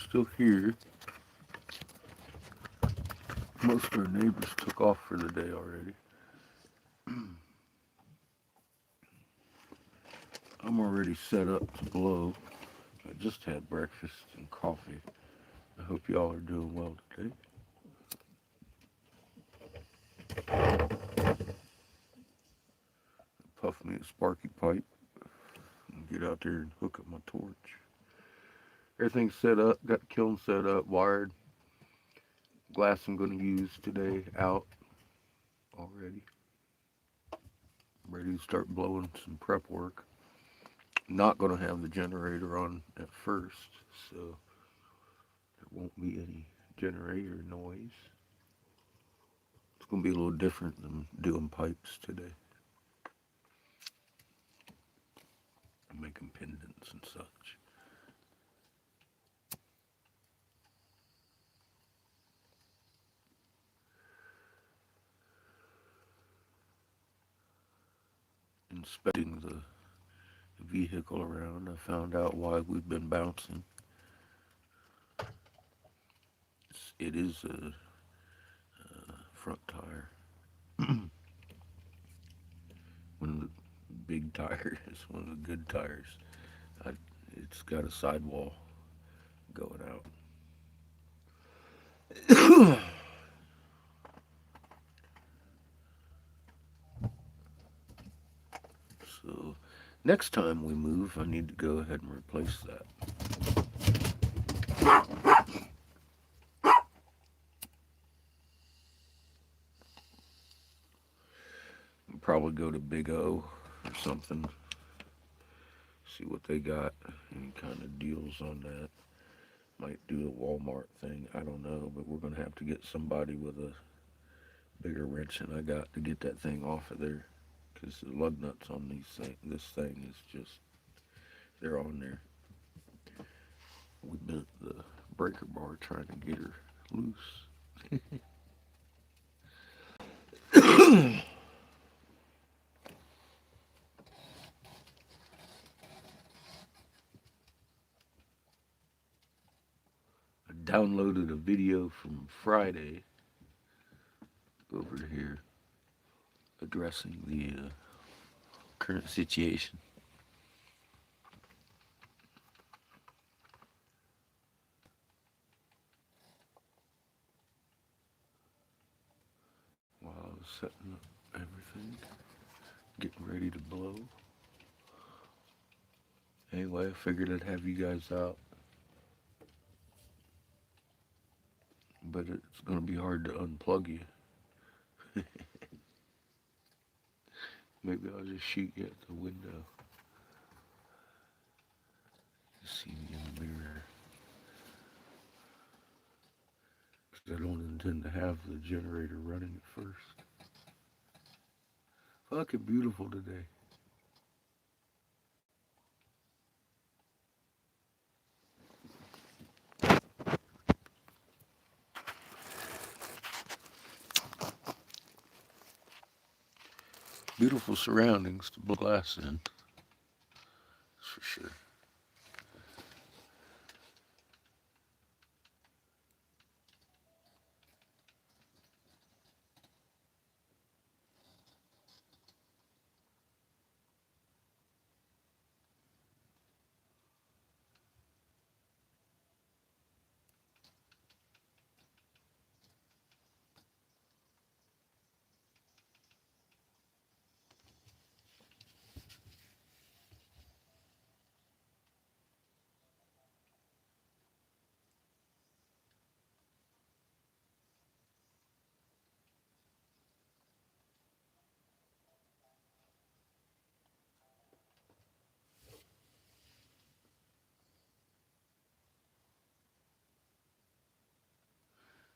still here. Most of our neighbors took off for the day already. I'm already set up to blow. I just had breakfast and coffee. I hope y'all are doing well today. Puff me a sparky pipe and get out there and hook up my torch. Everything's set up, got the kiln set up, wired. Glass I'm going to use today out already. I'm ready to start blowing some prep work. Not going to have the generator on at first, so there won't be any generator noise. It's going to be a little different than doing pipes today. I'm making pendants and such. Inspecting the vehicle around, I found out why we've been bouncing. It is a front tire. One of the big tires, one of the good tires. I, it's got a sidewall going out. So next time we move, I need to go ahead and replace that. I'll probably go to Big O or something. See what they got. Any kind of deals on that. Might do a Walmart thing. I don't know, but we're gonna have to get somebody with a bigger wrench than I got to get that thing off of there. Because the lug nuts on this thing is just, they're on there. We bent the breaker bar trying to get her loose. I downloaded a video from Friday over here addressing the current situation. While I was setting up everything, getting ready to blow. Anyway, I figured I'd have you guys out. But it's going to be hard to unplug you. Maybe I'll just shoot you at the window. You see me in the mirror. Because I don't intend to have the generator running at first. Fucking beautiful today. Beautiful surroundings to blow glass in. That's for sure.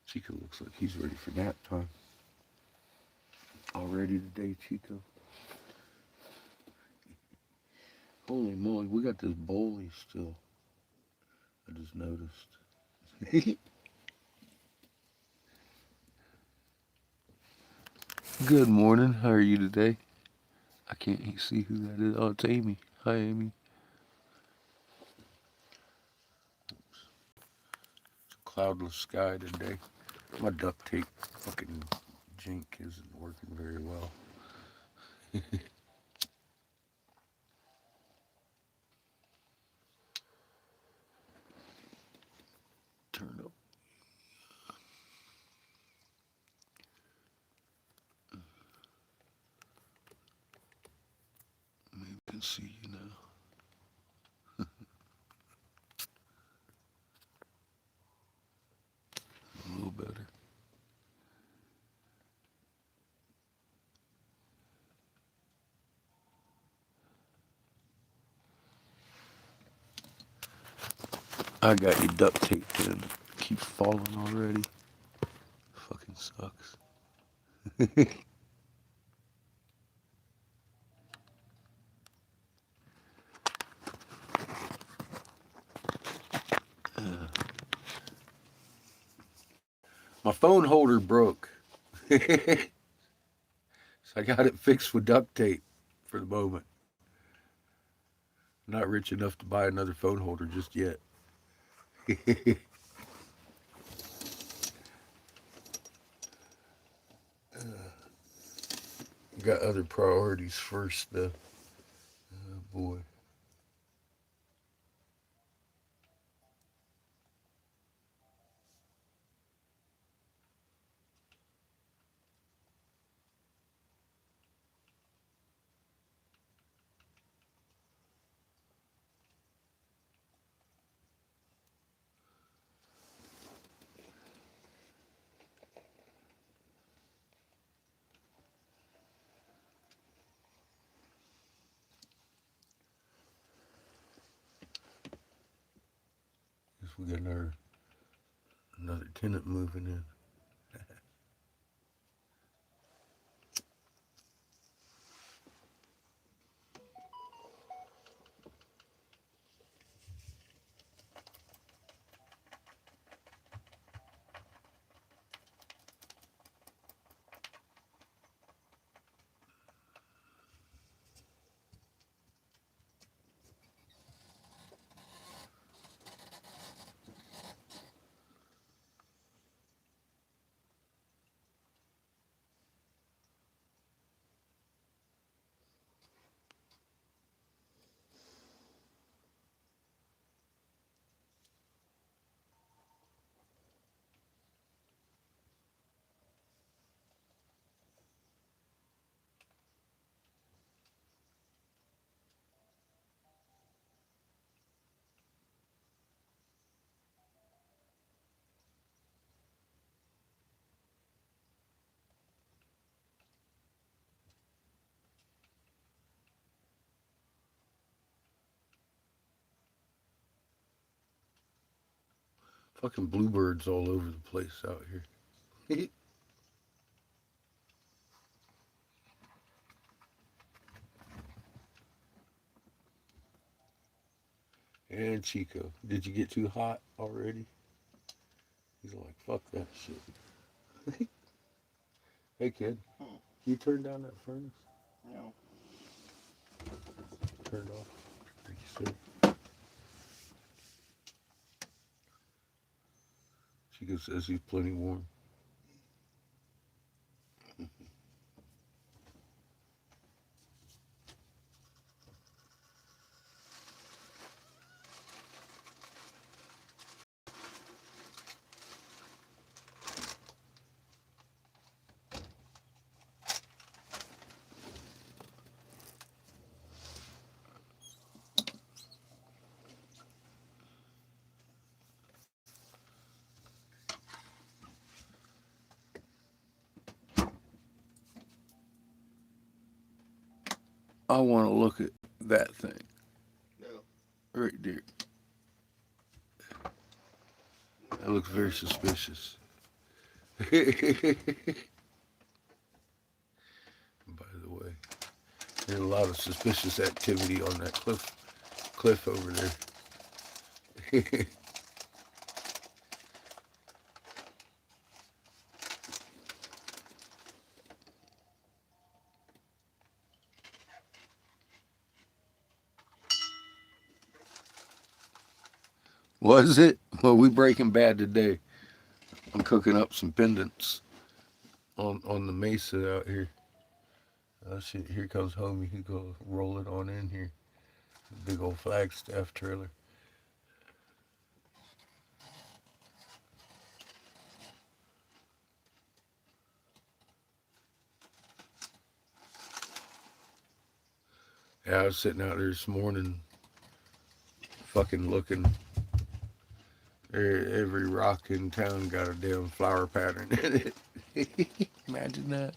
Chico looks like he's ready for nap time. Already today, Chico. Holy moly, we got this bowlie still. I just noticed. Good morning. How are you today? I can't see who that is. Oh, it's Amy. Hi, Amy. cloudless sky today. My duct tape fucking jink isn't working very well. Turn up. Maybe I can see you now. A little better. I got you duct taped in. Keeps falling already. Fucking sucks. My phone holder broke. So I got it fixed with duct tape for the moment. Not rich enough to buy another phone holder just yet. Got other priorities first, though. Oh, boy. Guess we got another tenant moving in. Fucking bluebirds all over the place out here. And Chico, did you get too hot already? He's like, fuck that shit. Hey, kid, you turn down that furnace? No. Turn it off. Thank you, sir. Chico says he's plenty warm. I want to look at that thing No. right there. That looks very suspicious. By the way, there's a lot of suspicious activity on that cliff over there. Was it? Well, we Breaking Bad today. cooking up some pendants on the mesa out here. Oh shit! Here comes homie. He go roll it on in here. Big old Flagstaff trailer. Yeah, I was sitting out there this morning, fucking looking. Every rock in town got a damn flower pattern in it. Imagine that.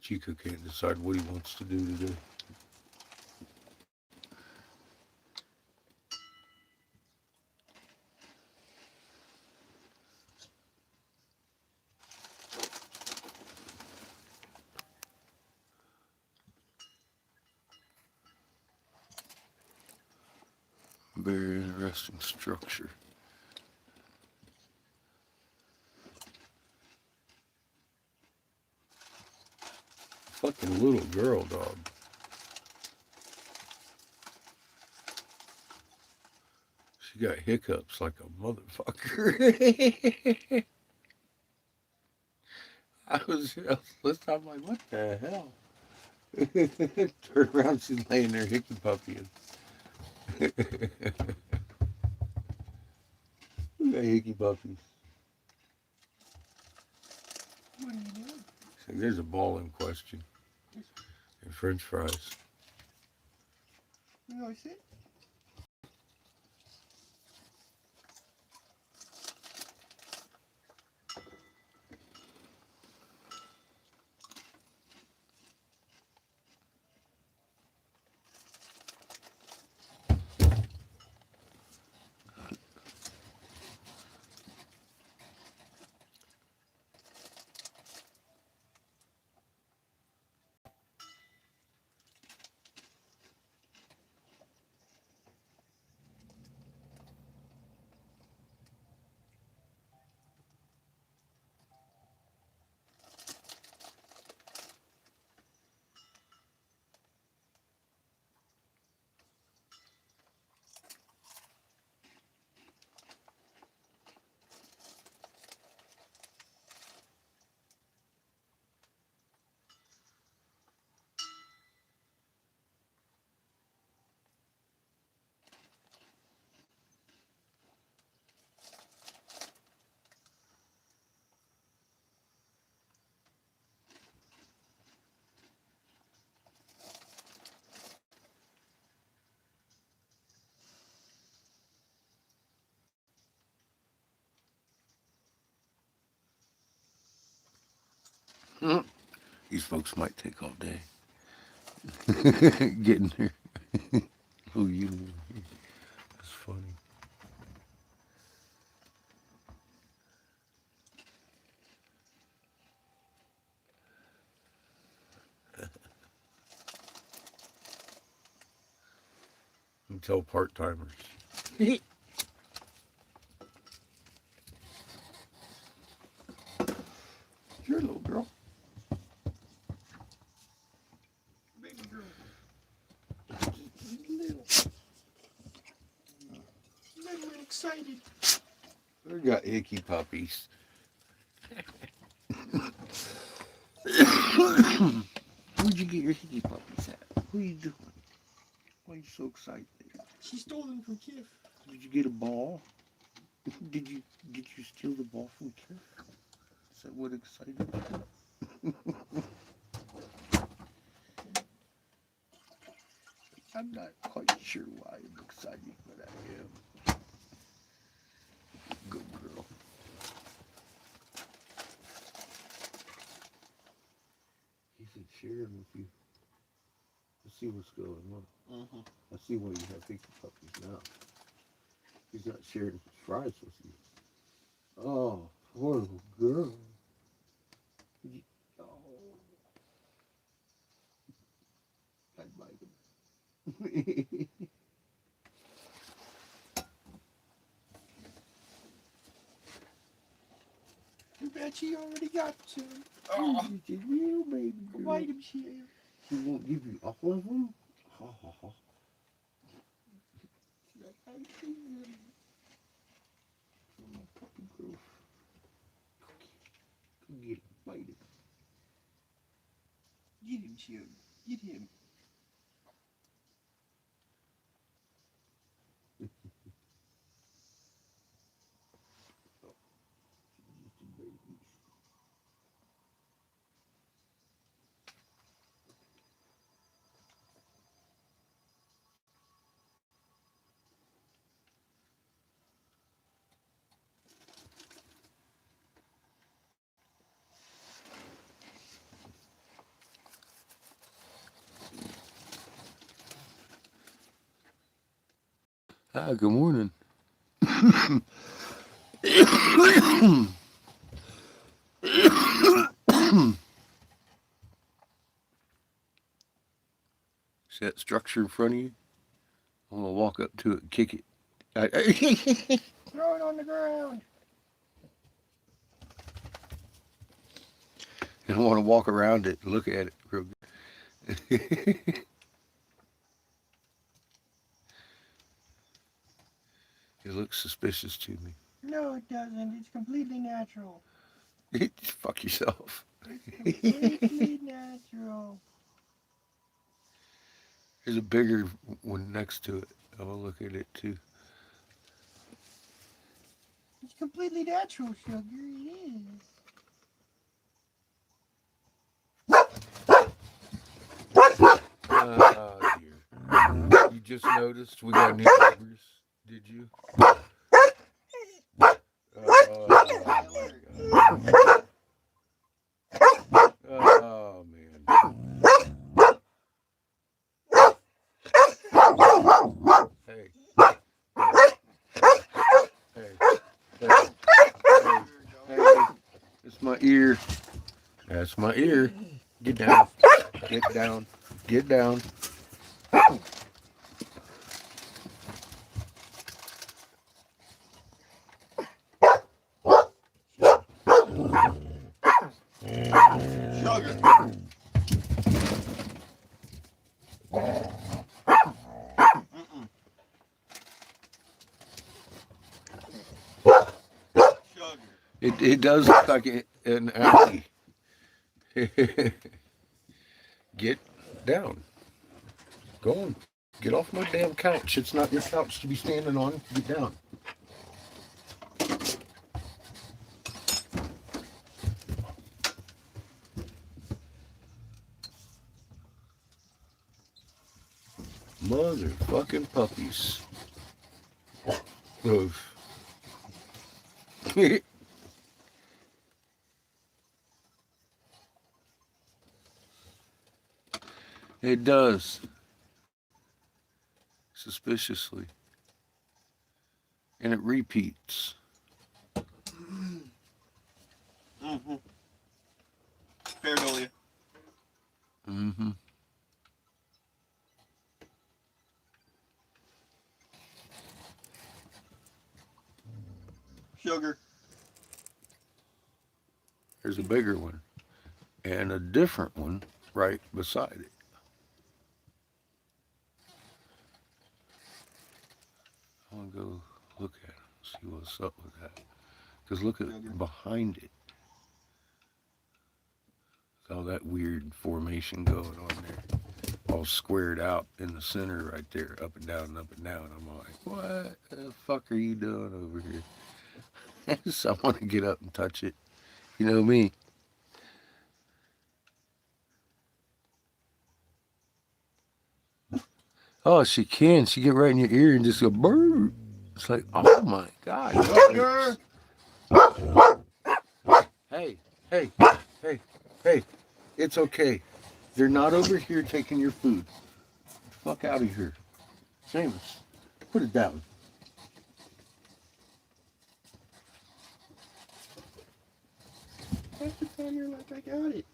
Chico can't decide what he wants to do today. Very interesting structure. Fucking little girl, dog. She got hiccups like a motherfucker. I was listening. I'm like, what the hell? Turn around, she's laying there hickey puppying. We got hickey puppies. What are you doing? So there's a ball in question. And French fries. You know, sit. These folks might take all day. Getting there. Who you? That's funny. Until part timers. Sure, little girl. Baby girl. Just little. Little and excited. excited. We got icky puppies. Where'd you get your hickey puppies at? What are you doing? Why are you so excited? She stole them from Kiff. Did you get a ball? Did you steal the ball from Kiff? Is that what excited you? I'm not quite sure why I'm excited, but I am. Good girl. He said sharing with you. Let's see what's going on. Mm-hmm. I see why you have hickey puppies now. He's not sharing fries with you. Oh, poor little girl. Oh, I'd bite him. Too bad she already got some. Oh, she's a real baby girl. Bite him, she. She won't give you all of them? Oh, She's like, I see them. my puppy girl. Go get him, bite him. Get him, Sugar. Get him. She's just a baby. Hi, good morning. See that structure in front of you? I'm gonna walk up to it and kick it. Throw it on the ground. And I want to walk around it and look at it real good. It looks suspicious to me. No, it doesn't. It's completely natural. Fuck yourself. It's completely natural. There's a bigger one next to it. I'm gonna look at it too. It's completely natural, Sugar. It is. Oh dear. You just noticed we got new neighbors, did you? Oh man. Hey. Hey. Hey. It's my ear. That's my ear. Get down. Get down. Get down. Sugar. Sugar. It does look like an alley. Get down. Go on. Get off my damn couch. It's not your couch to be standing on. Get down. Motherfucking puppies. Oof. It does. Suspiciously. And it repeats. Mm-hmm. Pareidolia. Mm-hmm. Sugar. There's a bigger one. And a different one right beside it. I'm gonna go look at them, See what's up with that. Because look at behind it. All that weird formation going on there. All squared out in the center right there, up and down and up and down. I'm like, what the fuck are you doing over here? So I want to get up and touch it. You know me. Oh, she can. She get right in your ear and just go brr. It's like, oh my god. Sugar! Hey, hey, hey, hey. It's okay. They're not over here taking your food. Fuck out of here. Seamus, put it down. Put it down here like I got it.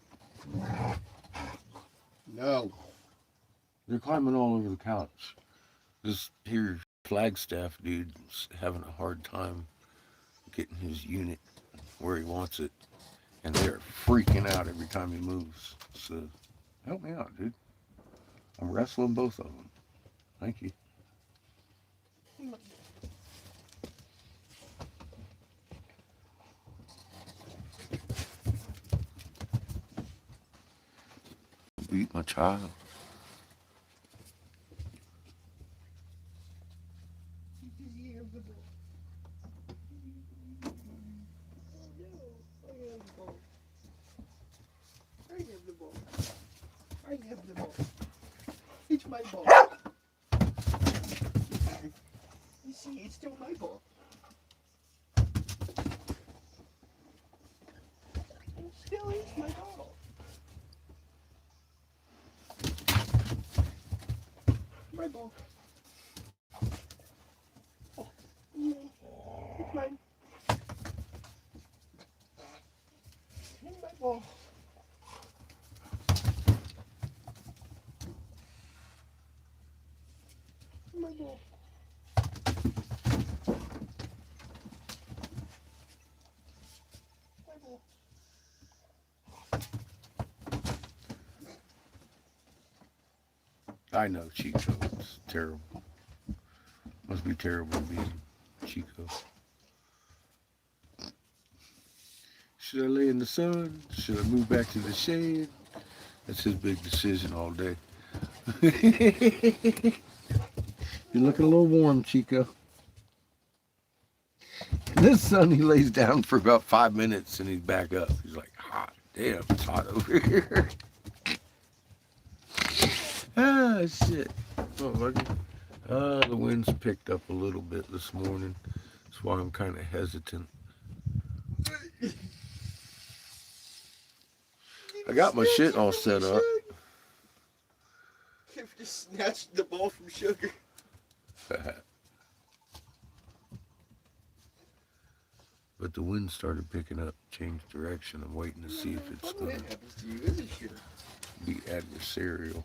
No. They're climbing all over the couch. This here Flagstaff dude's having a hard time getting his unit where he wants it. And they're freaking out every time he moves. So help me out, dude. I'm wrestling both of them. Thank you. Beat my child. I have the ball. It's my ball. You see, it's still my ball. It still is my ball. My ball. Oh, it's mine. It's my ball. My ball. My ball. I know Chico. It's terrible. Must be terrible being Chico. Should I lay in the sun? Should I move back to the shade? That's his big decision all day. You're looking a little warm, Chico. This sun, he lays down for about 5 minutes and he's back up. He's like, hot. Damn, it's hot over here. Ah, shit. Oh, lucky. The wind's picked up a little bit this morning. That's why I'm kind of hesitant. I got my shit all set up. I've just snatched the ball from Sugar. But the wind started picking up, changed direction. I'm waiting to see if it's going to happens to you, is it, Sugar? be adversarial.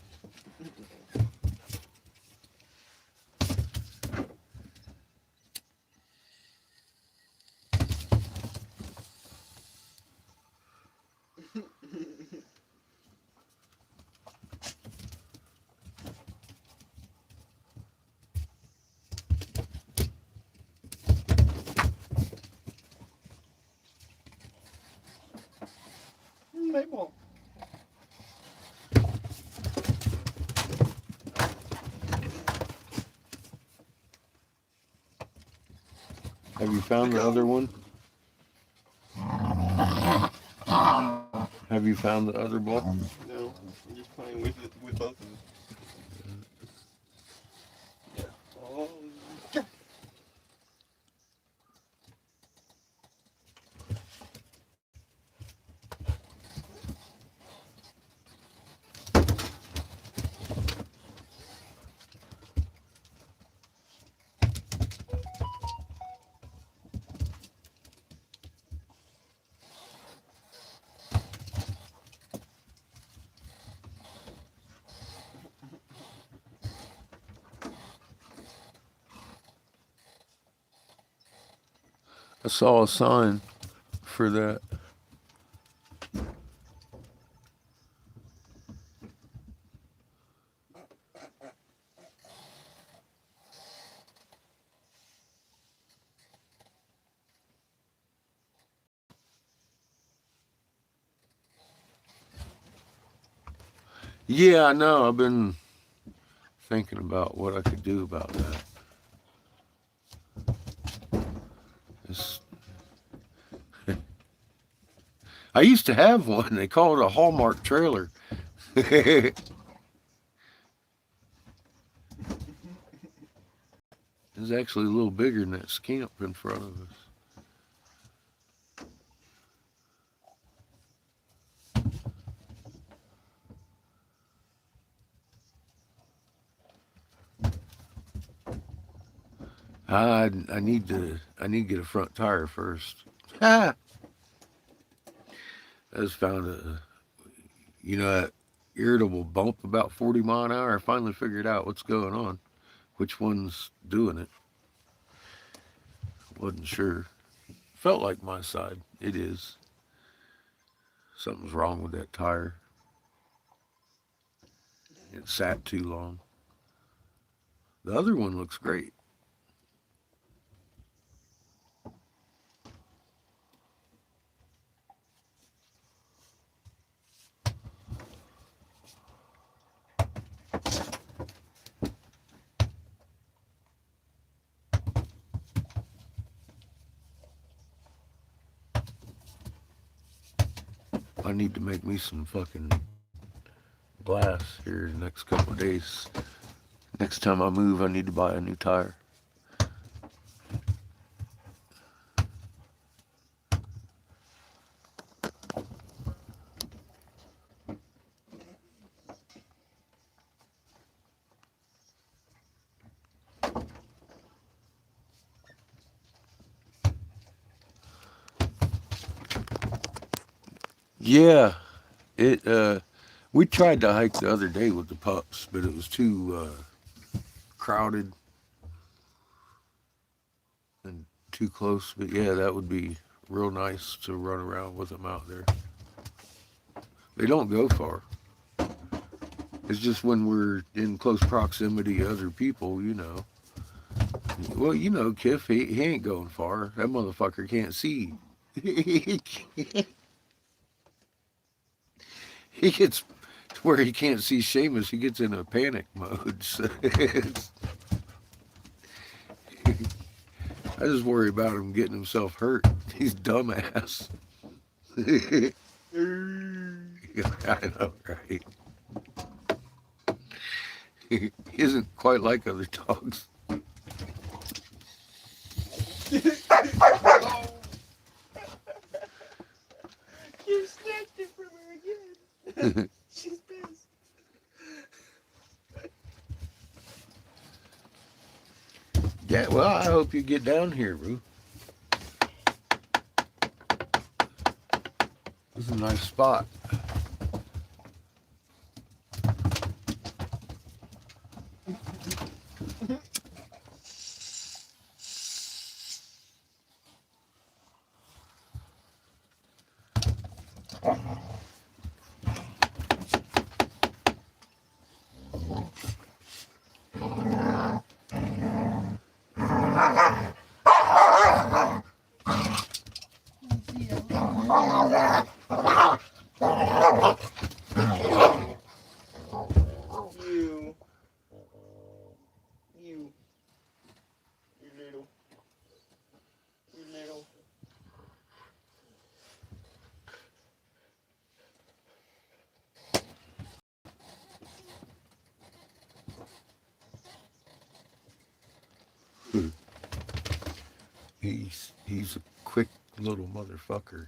My ball. Have you found the other one? Have you found the other ball? No, I'm just playing with both of them. Yeah. Oh, yeah. I saw a sign for that. Yeah, I know. I've been thinking about what I could do about that. It's, I used to have one. They call it a Hallmark trailer. It's actually a little bigger than that scamp in front of us. I need to get a front tire first. Ah, I just found that irritable bump about 40 mile an hour. I finally figured out what's going on, which one's doing it. Wasn't sure. Felt like my side. It is. Something's wrong with that tire. It sat too long. The other one looks great. I need to make me some fucking glass here in the next couple of days. Next time I move, I need to buy a new tire. Yeah, it. We tried to hike the other day with the pups, but it was too crowded and too close. But yeah, that would be real nice to run around with them out there. They don't go far. It's just when we're in close proximity to other people. Well, Kiff, he ain't going far. That motherfucker can't see. He gets to where he can't see Seamus. He gets in a panic mode. So I just worry about him getting himself hurt. He's dumbass. I know, right? He isn't quite like other dogs. You snatched it from her again. She's pissed. Yeah, well, I hope you get down here, Roo. This is a nice spot. You. You. You little. You little. He's a quick little motherfucker.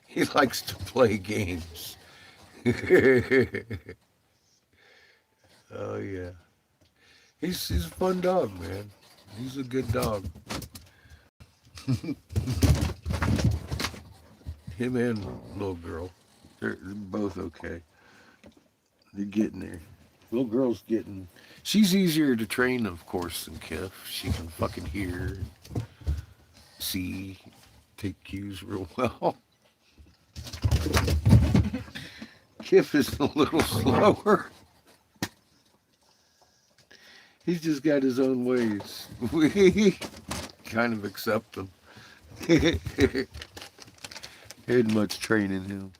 He likes to play games. Oh yeah. He's a fun dog, man. He's a good dog. Him and little girl. They're both okay. They're getting there. Little girl's getting. She's easier to train, of course, than Kiff. She can fucking hear, see, take cues real well. Kiff is a little slower. He's just got his own ways. We kind of accept them. Ain't much training him.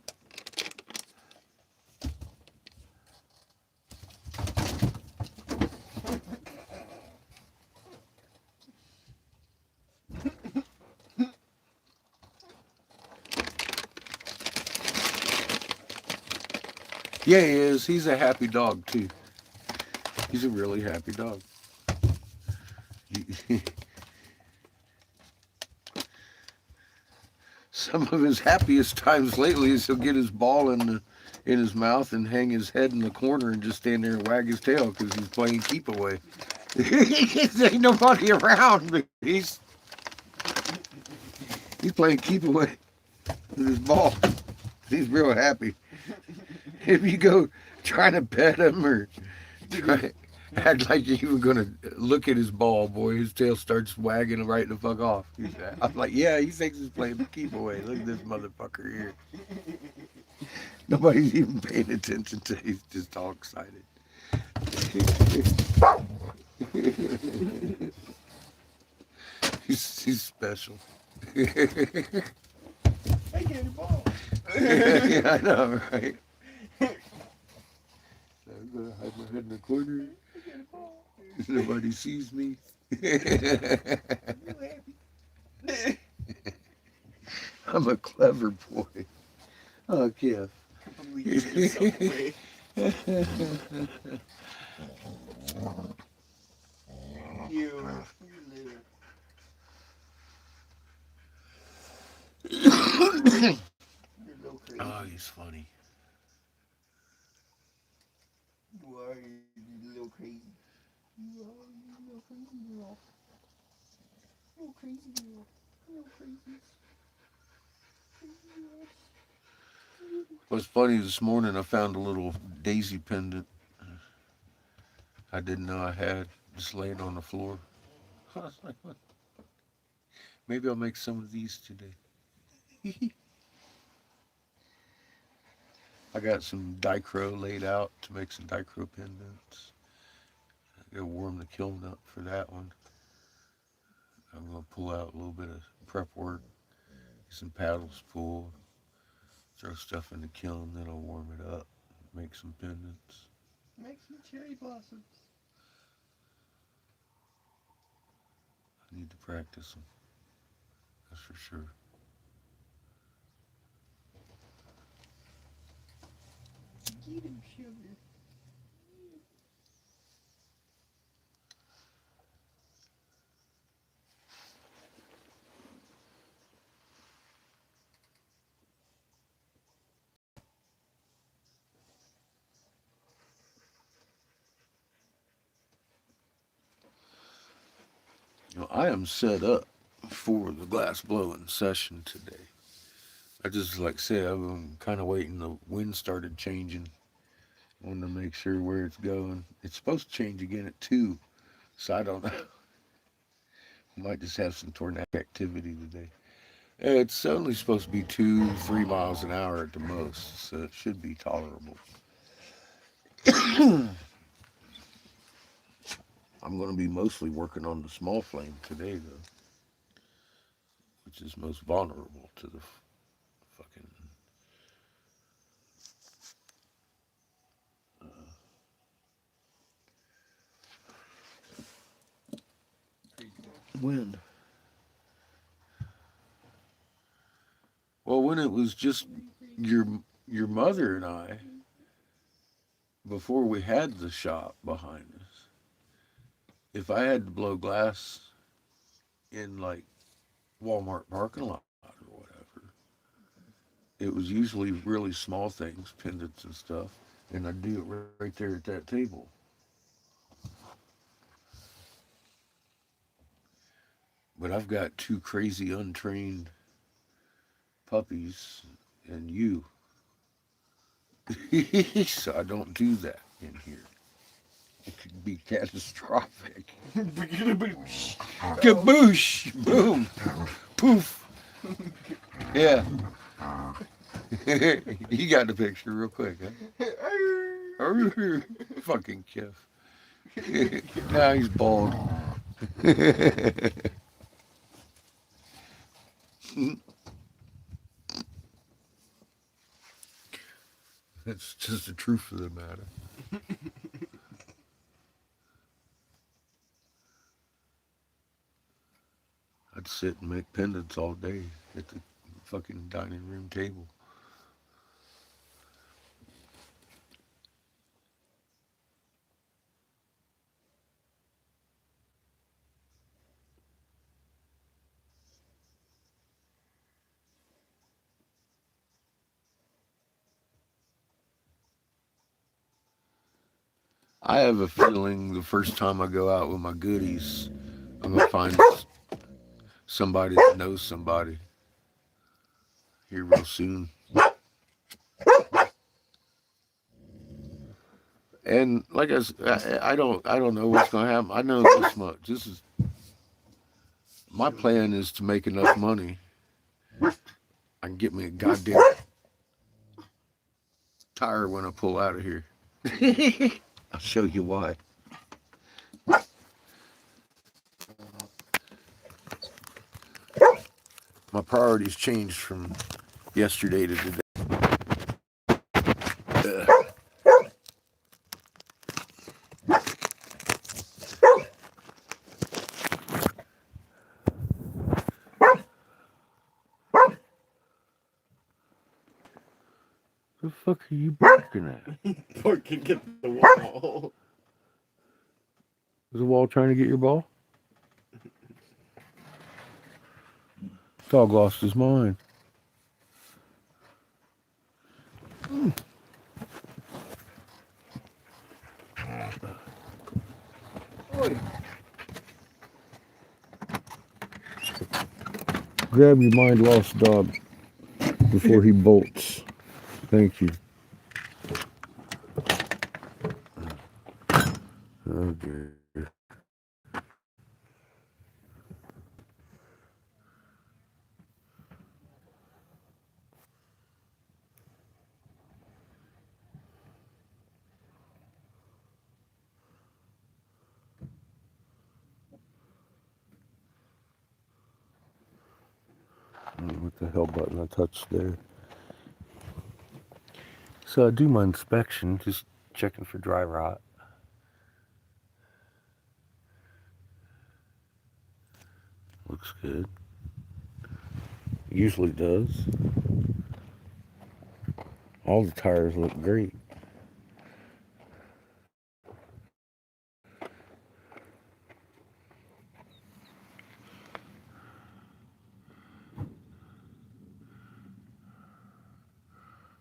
Yeah, he is. He's a happy dog too. He's a really happy dog. Some of his happiest times lately is he'll get his ball in his mouth and hang his head in the corner and just stand there and wag his tail because he's playing keep away. There ain't nobody around, but he's playing keep away with his ball. He's real happy. If you go trying to pet him or try, act like you're even gonna look at his ball, boy, his tail starts wagging right the fuck off. I'm like, yeah, he thinks he's playing keep away. Look at this motherfucker here. Nobody's even paying attention to. He's just all excited. He's special. I get a ball. Yeah, I know, right? I'm gonna hide my head in the corner. I get a ball. Nobody sees me. You happy? I'm a clever boy. Oh, Kev. Believe in yourself, way. You little. You're a little crazy. Oh, he's funny. You are a little crazy. You are a little crazy girl. Little crazy girl. Little crazy. What's funny this morning, I found a little daisy pendant I didn't know I had just laying on the floor. I was like, what? Maybe I'll make some of these today. I got some Dichro laid out to make some Dichro pendants. I gotta warm the kiln up for that one. I'm gonna pull out a little bit of prep work, get some paddles pulled, throw stuff in the kiln, then I'll warm it up, make some pendants. Make some cherry blossoms. I need to practice them, that's for sure. Get him, sugar. I am set up for the glass blowing session today. I just like said, I'm kind of waiting. The wind started changing. Wanted to make sure where it's going. It's supposed to change again at 2, so I don't know. Might just have some tornadic activity today. It's only supposed to be 2, 3 miles an hour at the most, so it should be tolerable. I'm going to be mostly working on the small flame today, though, which is most vulnerable to the fucking wind. Well, when it was just your your mother and I, before we had the shop behind us, if I had to blow glass in like Walmart parking lot or whatever, it was usually really small things, pendants and stuff, and I'd do it right there at that table. But I've got 2 crazy untrained puppies and you, so I don't do that in here. It could be catastrophic. Kaboosh! Boom! Poof! Yeah. You got the picture real quick, huh? Fucking Kiff. Now he's bald. That's just the truth of the matter. I'd sit and make pendants all day at the fucking dining room table. I have a feeling the first time I go out with my goodies, I'm gonna find somebody that knows somebody here real soon. And like I don't know what's gonna happen. I know this much. This is my plan is to make enough money. I can get me a goddamn tire when I pull out of here. I'll show you why. My priorities changed from yesterday to today. The fuck are you barking at? Barking get the wall. Is the wall trying to get your ball? Dog lost his mind. Oi. Grab your mind lost dog before he bolts. Thank you. Okay. What the hell button I touched there? So I do my inspection, just checking for dry rot. Looks good. Usually does. All the tires look great.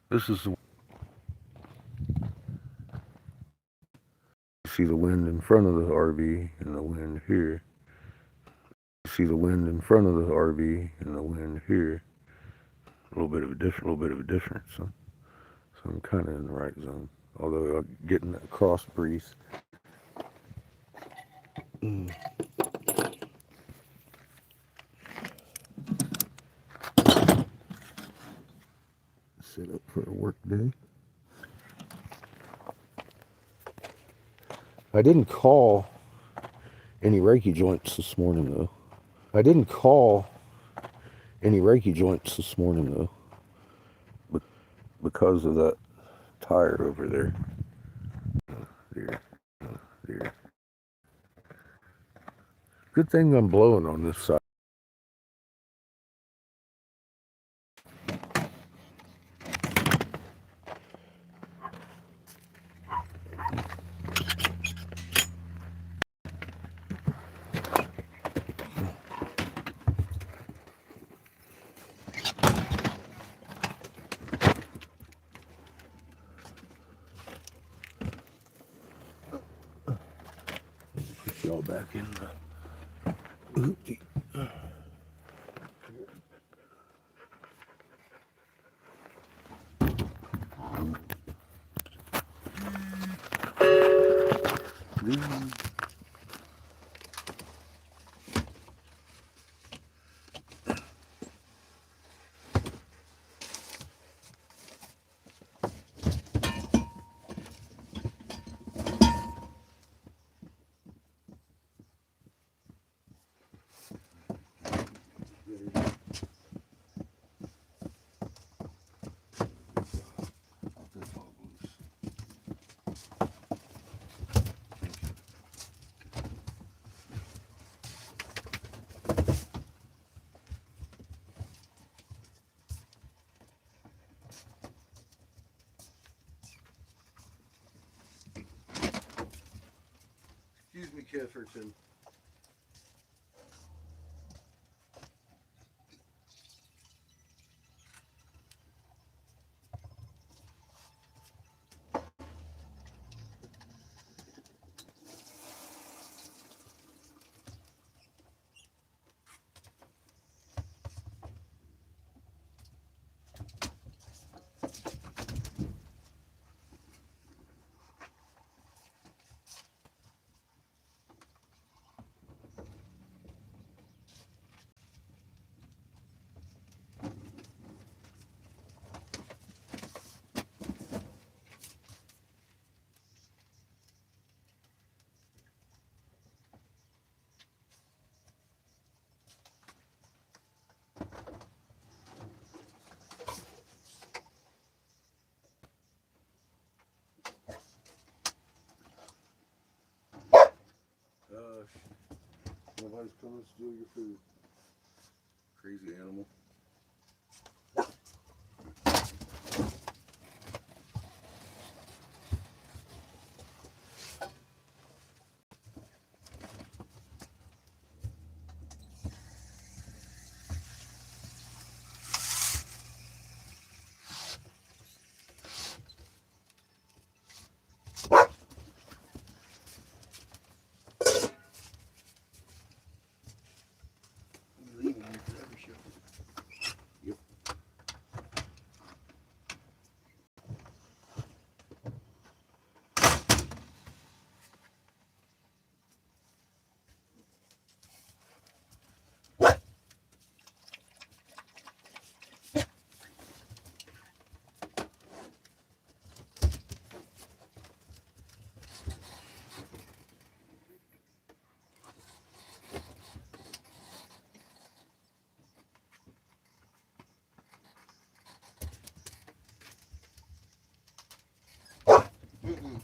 This is the see the wind in front of the RV and the wind here. See the wind in front of the RV and the wind here. A little bit of a difference. So I'm kind of in the right zone. Although I'm getting that cross breeze. Set up for a work day. I didn't call any Reiki joints this morning though. I didn't call any Reiki joints this morning though, because of that tire over there. There. Good thing I'm blowing on this side. Put y'all back in the hoopty. Excuse me, Kefferton. Somebody's coming to steal your food. Crazy animal. You leaving me forever, sure. Yep. Mm-mm.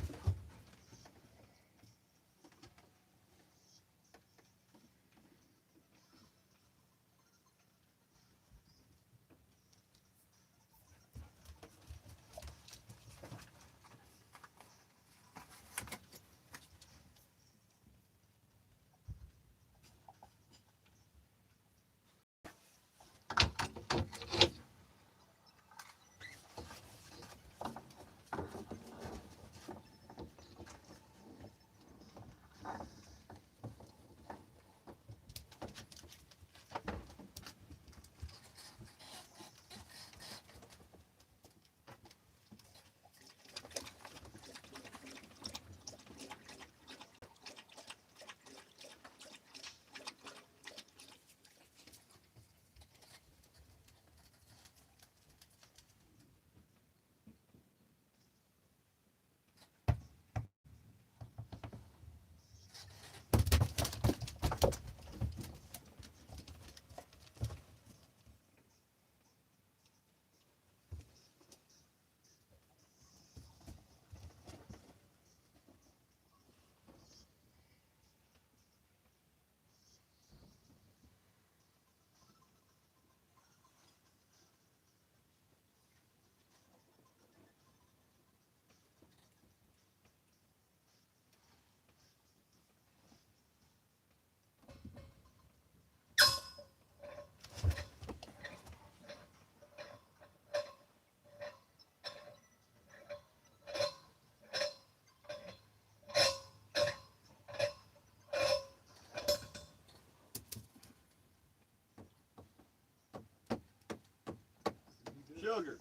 Sugar.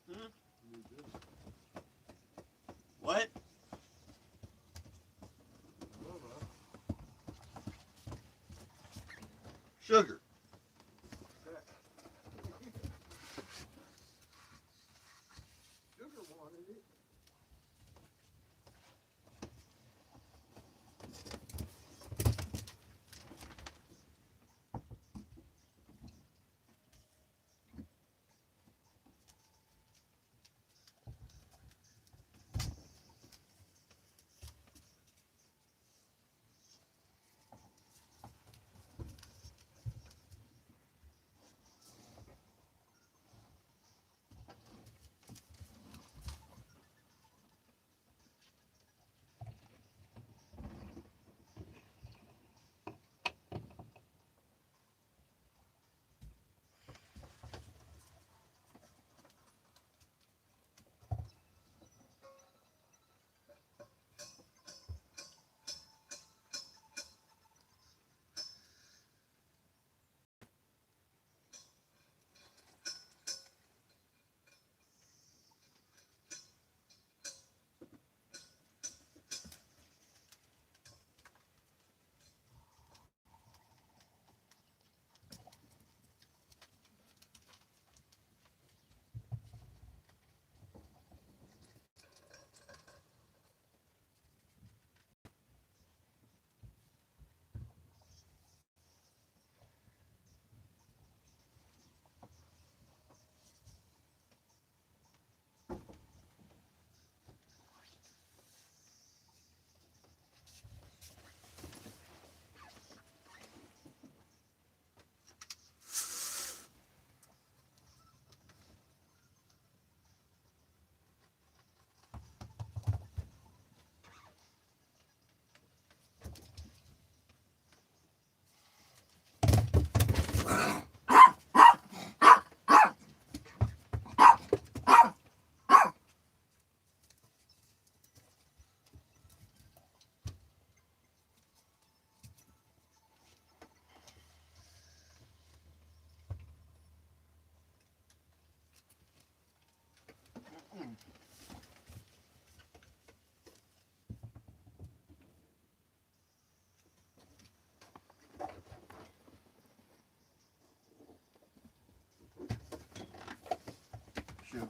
Hmm? What? Sugar. Sugar wanted it. sugar.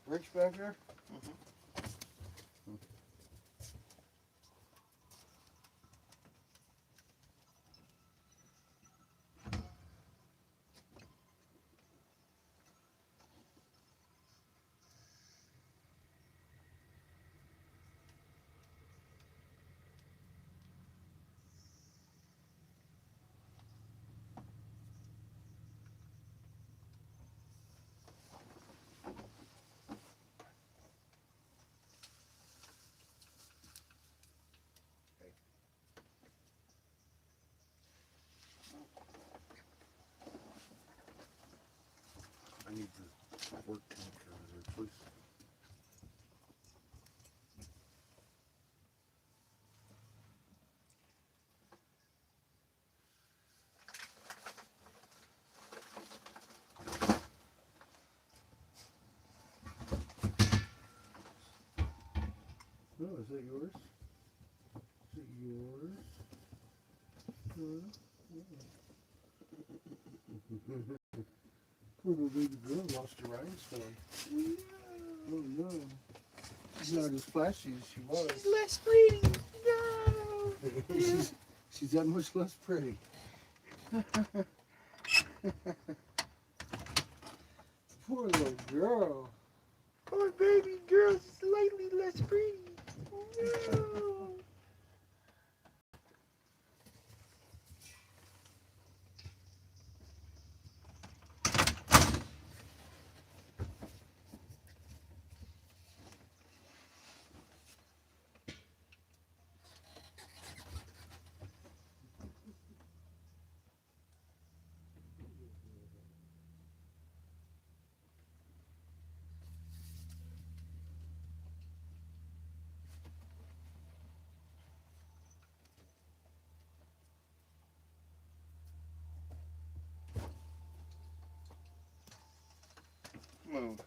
Rick's back there? I need the work tank over there, please. Oh, is that yours? Is it yours? Poor little baby girl lost her rhinestone. Oh no. She's not as flashy as she was. She's less pretty. No. She's that much less pretty. Poor little girl. Poor baby girl's slightly less pretty. No. Move.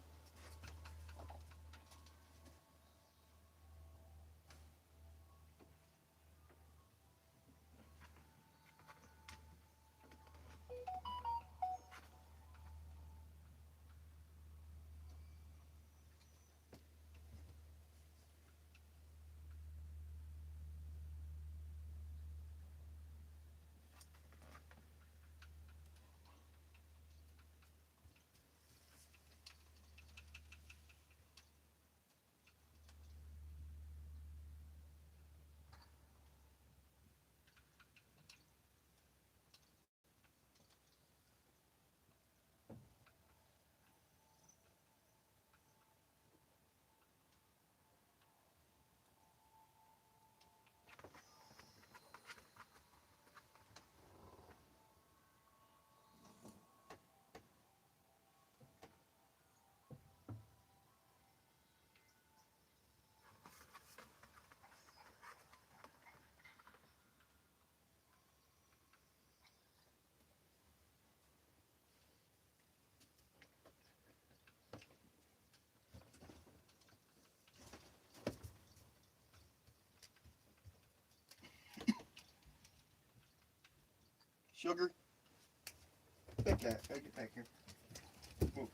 Sugar. Take that. Take it back here. Move.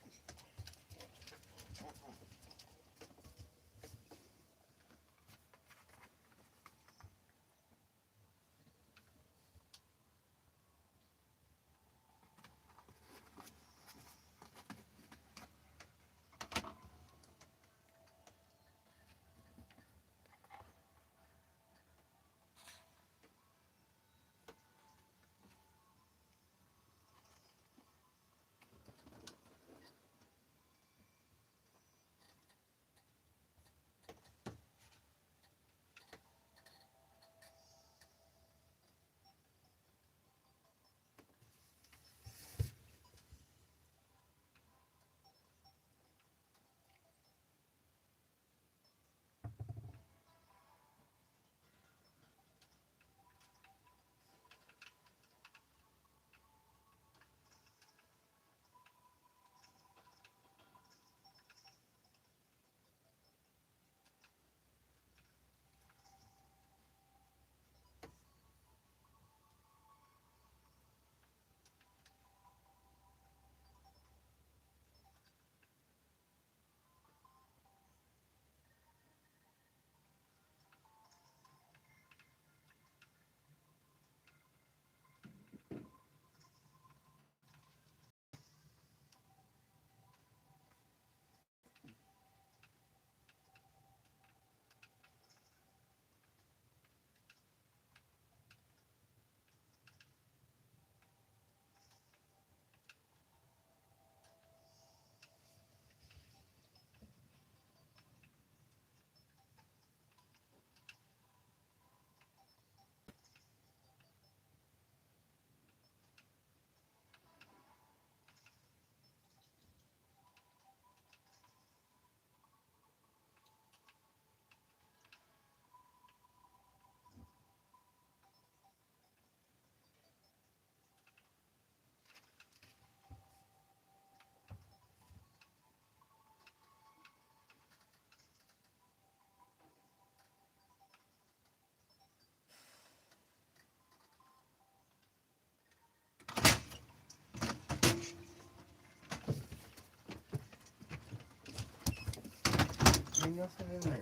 Ain't nothing in there.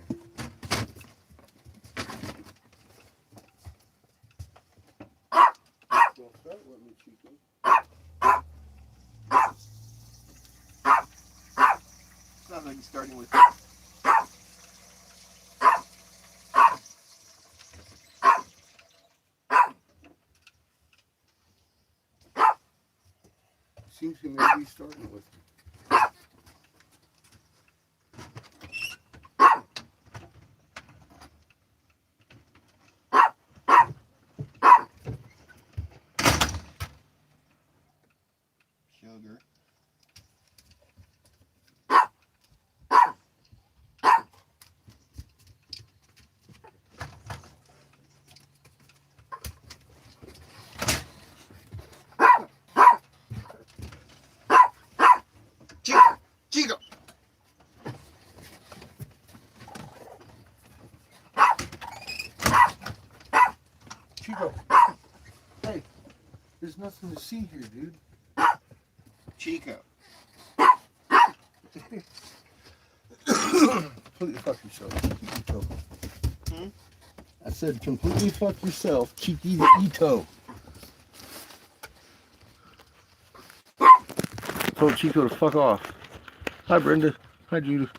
Don't start with me, Chico. Sounds like he's starting with. Seems he may be starting with me. Sugar. Chico! Chico! Chico. Hey, there's nothing to see here, dude. Chico. Completely fuck yourself, Chiquito. Hmm? I said completely fuck yourself, Chiquito. Told Chico to fuck off. Hi, Brenda. Hi, Judith.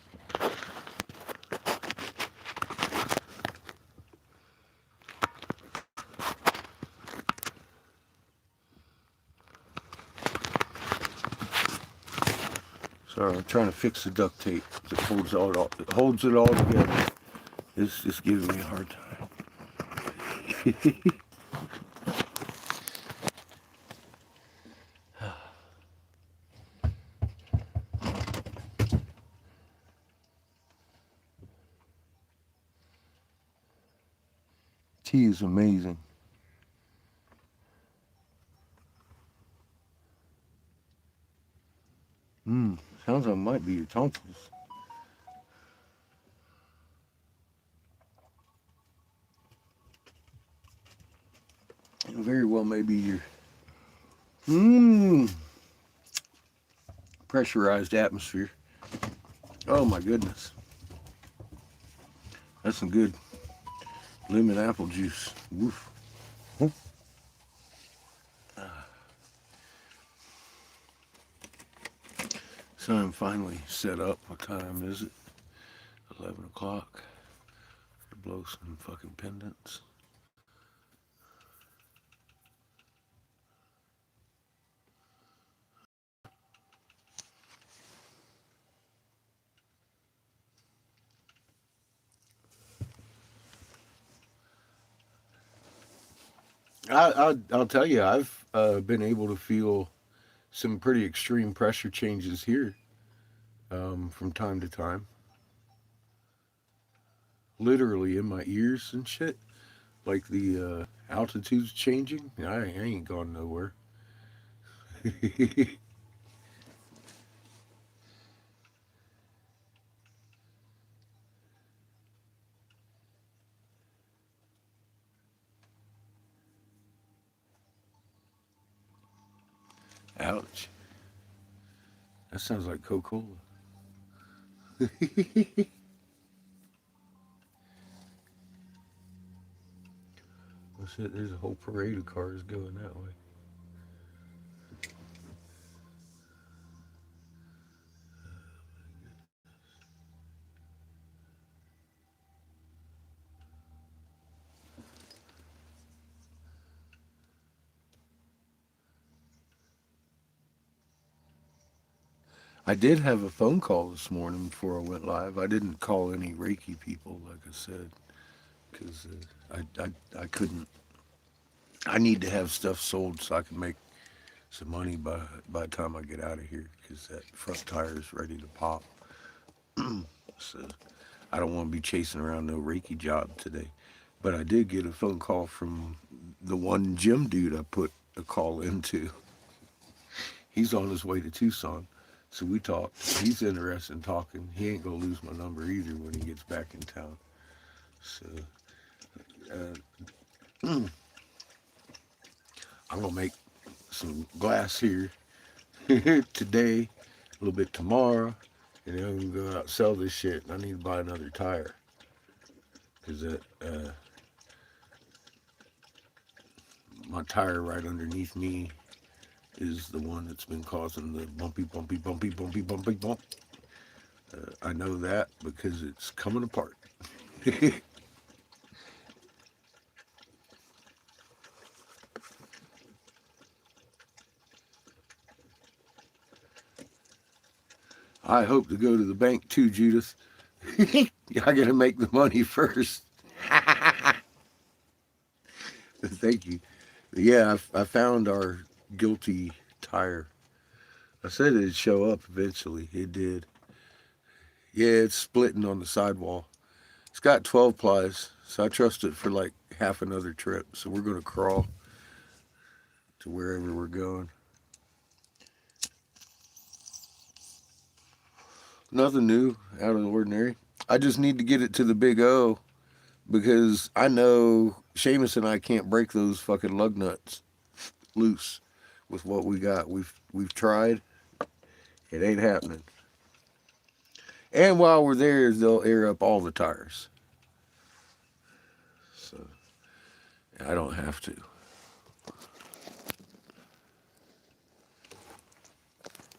Sorry, I'm trying to fix the duct tape that holds it all together. It's just giving me a hard time. Tea is amazing. Sounds like it might be your tonsils. It very well may be your pressurized atmosphere. Oh my goodness. That's some good lemon apple juice. Woof. So I'm finally set up. What time is it? 11 o'clock. To blow some fucking pendants. I'll tell you, I've been able to feel some pretty extreme pressure changes here from time to time. Literally in my ears and shit. Like the altitude's changing. I ain't gone nowhere. Ouch. That sounds like Coca-Cola. Oh shit, there's a whole parade of cars going that way. I did have a phone call this morning before I went live. I didn't call any Reiki people, like I said, because I couldn't. I need to have stuff sold so I can make some money by the time I get out of here, because that front tire is ready to pop. So I don't want to be chasing around no Reiki job today. But I did get a phone call from the one gym dude I put a call into. He's on his way to Tucson. So we talked. He's interested in talking. He ain't gonna lose my number either when he gets back in town. So I'm gonna make some glass here today, a little bit tomorrow, And then I'm gonna go out and sell this shit. I need to buy another tire. Cause my tire right underneath me is the one that's been causing the bumpy bump. I know that because it's coming apart. I hope to go to the bank too, Judith. I gotta make the money first. Thank you. Yeah, I found our guilty tire. I said it'd show up eventually. It did. Yeah, it's splitting on the sidewall. It's got 12 plies, so I trust it for like half another trip. So we're gonna crawl to wherever we're going. Nothing new, out of the ordinary. I just need to get it to the Big O because I know Seamus and I can't break those fucking lug nuts loose with what we got. We've tried. It ain't happening. And while we're there, they'll air up all the tires. So I don't have to.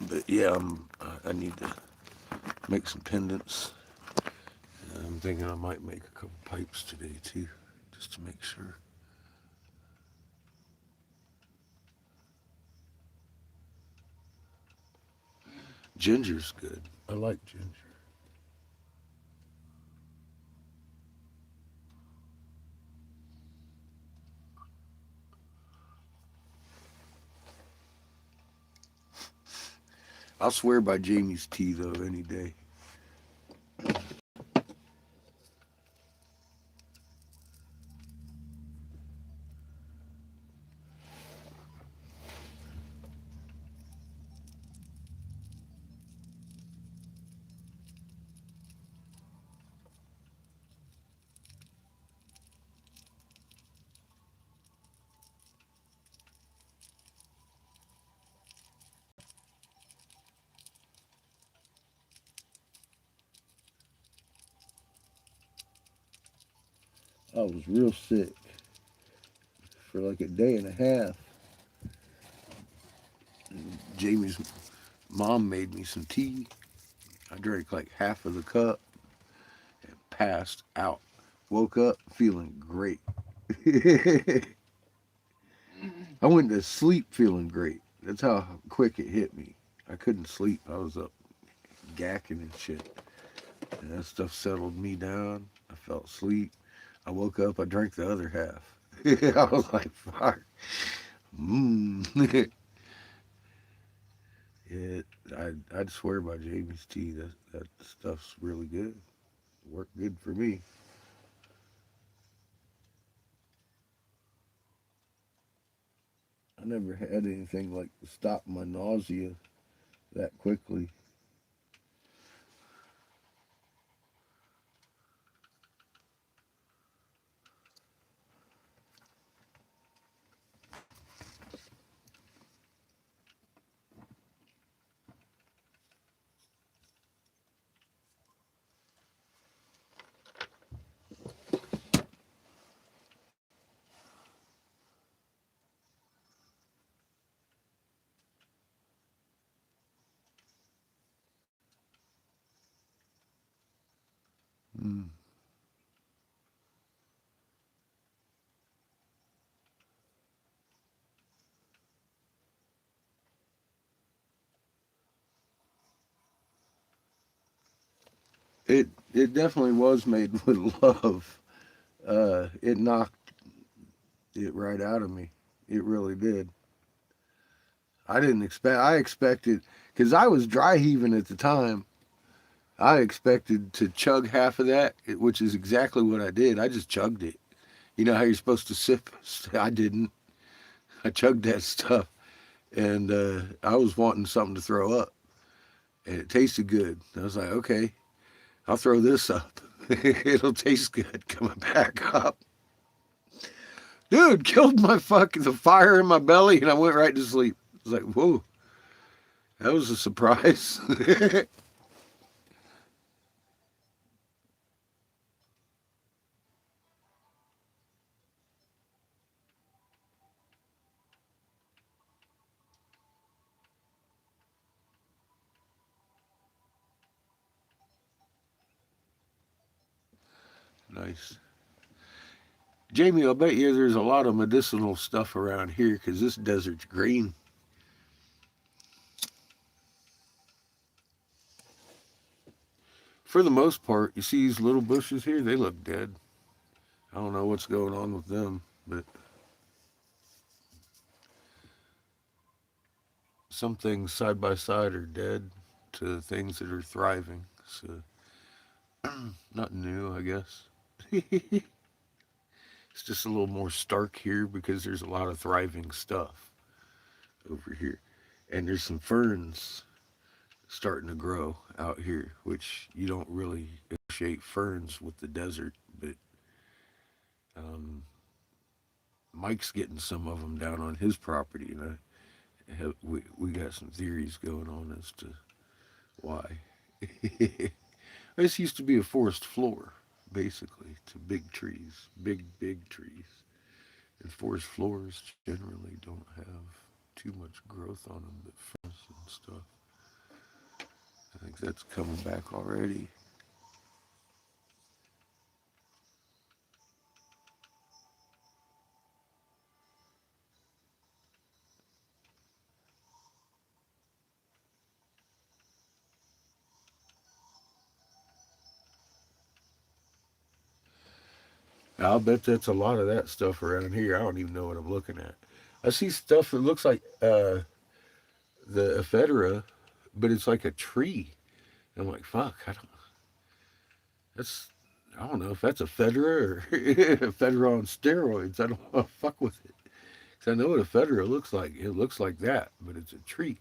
But yeah, I need to make some pendants. I'm thinking I might make a couple pipes today too, just to make sure. Ginger's good. I like ginger. I'll swear by Jamie's tea though any day. I was real sick for like a day and a half. Jamie's mom made me some tea. I drank like half of the cup and passed out. Woke up feeling great. I went to sleep feeling great. That's how quick it hit me. I couldn't sleep. I was up gacking and shit. And that stuff settled me down. I fell asleep. I woke up. I drank the other half. I was like, fuck. Yeah, I'd swear by Jamie's tea. That stuff's really good. Worked good for me. I never had anything like stop my nausea that quickly. Mm. It definitely was made with love. It knocked it right out of me. It really did. I didn't expect. I expected because I was dry heaving at the time. I expected to chug half of that, which is exactly what I did. I just chugged it. You know how you're supposed to sip? I didn't. I chugged that stuff, and I was wanting something to throw up, and it tasted good. I was like, okay, I'll throw this up. It'll taste good coming back up. Dude, killed the fire in my belly, and I went right to sleep. I was like, whoa, that was a surprise. Nice. Jamie, I'll bet you there's a lot of medicinal stuff around here because this desert's green. For the most part, you see these little bushes here, they look dead. I don't know what's going on with them, but some things side by side are dead to things that are thriving. So, not new, I guess. It's just a little more stark here because there's a lot of thriving stuff over here. And there's some ferns starting to grow out here, which you don't really associate ferns with the desert, but um, Mike's getting some of them down on his property, and we got some theories going on as to why. This used to be a forest floor, basically, to big trees, big trees. And forest floors generally don't have too much growth on them, but ferns and stuff. I think that's coming back already. I'll bet that's a lot of that stuff around here. I don't even know what I'm looking at. I see stuff that looks like the ephedra, but it's like a tree. I'm like, fuck, that's I don't know if that's ephedra or ephedra on steroids. I don't want to fuck with it. Cause I know what ephedra looks like. It looks like that, but it's a tree.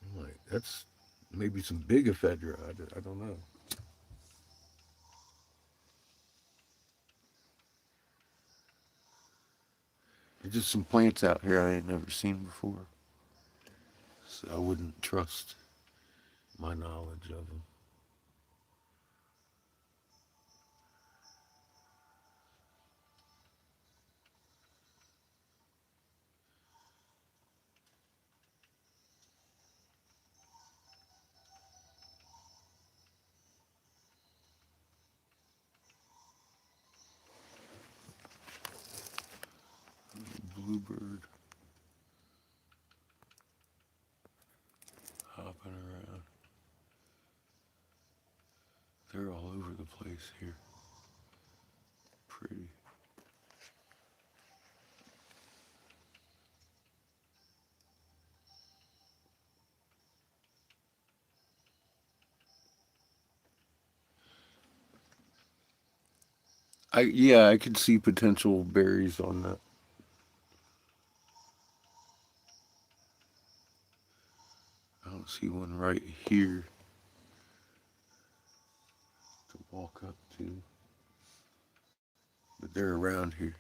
I'm like, that's maybe some big ephedra. I don't know. There's just some plants out here I ain't never seen before. So I wouldn't trust my knowledge of them. Bluebird hopping around. They're all over the place here. Pretty. I could see potential berries on that. I don't see one right here to walk up to, but they're around here.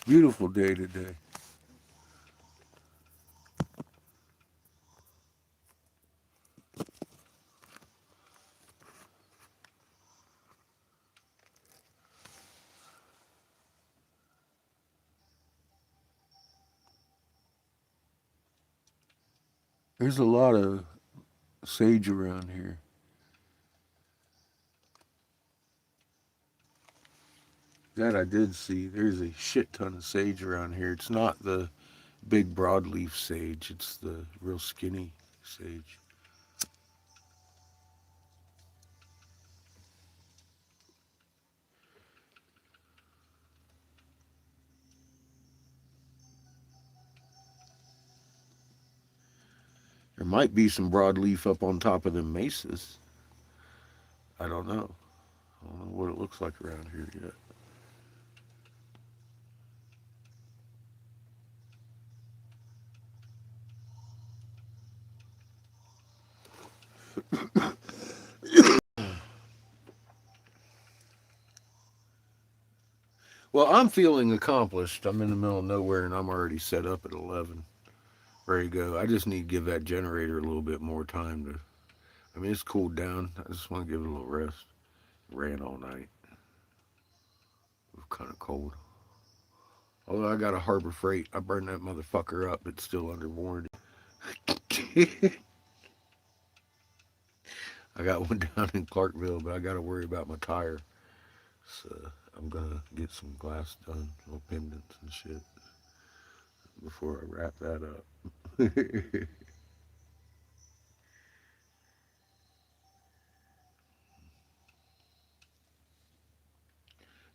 Beautiful day today. There's a lot of sage around here. That I did see. There's a shit ton of sage around here. It's not the big broadleaf sage, it's the real skinny sage. There might be some broadleaf up on top of the mesas. I don't know. I don't know what it looks like around here yet. Well, I'm feeling accomplished. I'm in the middle of nowhere and I'm already set up at 11. Ready to go. I just need to give that generator a little bit more time to. I mean, it's cooled down. I just want to give it a little rest. Ran all night. kind of cold. Although I got a Harbor Freight, I burned that motherfucker up. It's still under warranty. I got one down in Clarkville, but I got to worry about my tire. So I'm gonna get some glass done, little pendants and shit, before I wrap that up.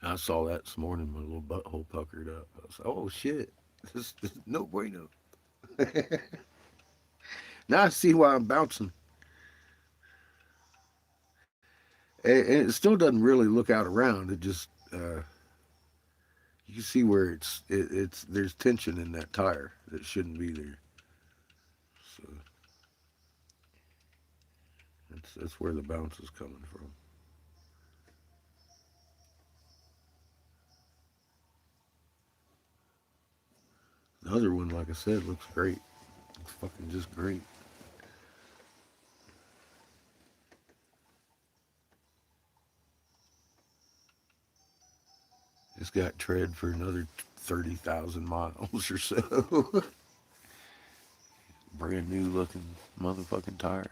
I saw that this morning. My little butthole puckered up. I was like, "Oh shit, this no bueno." Now I see why I'm bouncing. And it still doesn't really look out around. It just you can see where it's there's tension in that tire that shouldn't be there. So that's where the bounce is coming from. The other one, like I said, looks great. It's fucking just great. It's got tread for another 30,000 miles or so. Brand new looking motherfucking tire.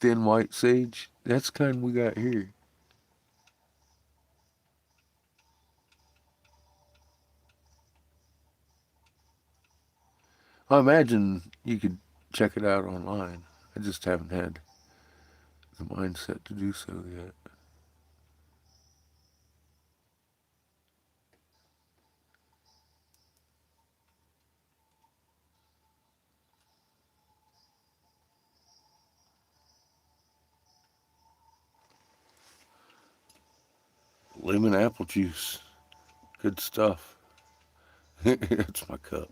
Thin white sage. That's the kind we got here. I imagine you could check it out online. I just haven't had the mindset to do so yet. Lemon apple juice. Good stuff. That's my cup.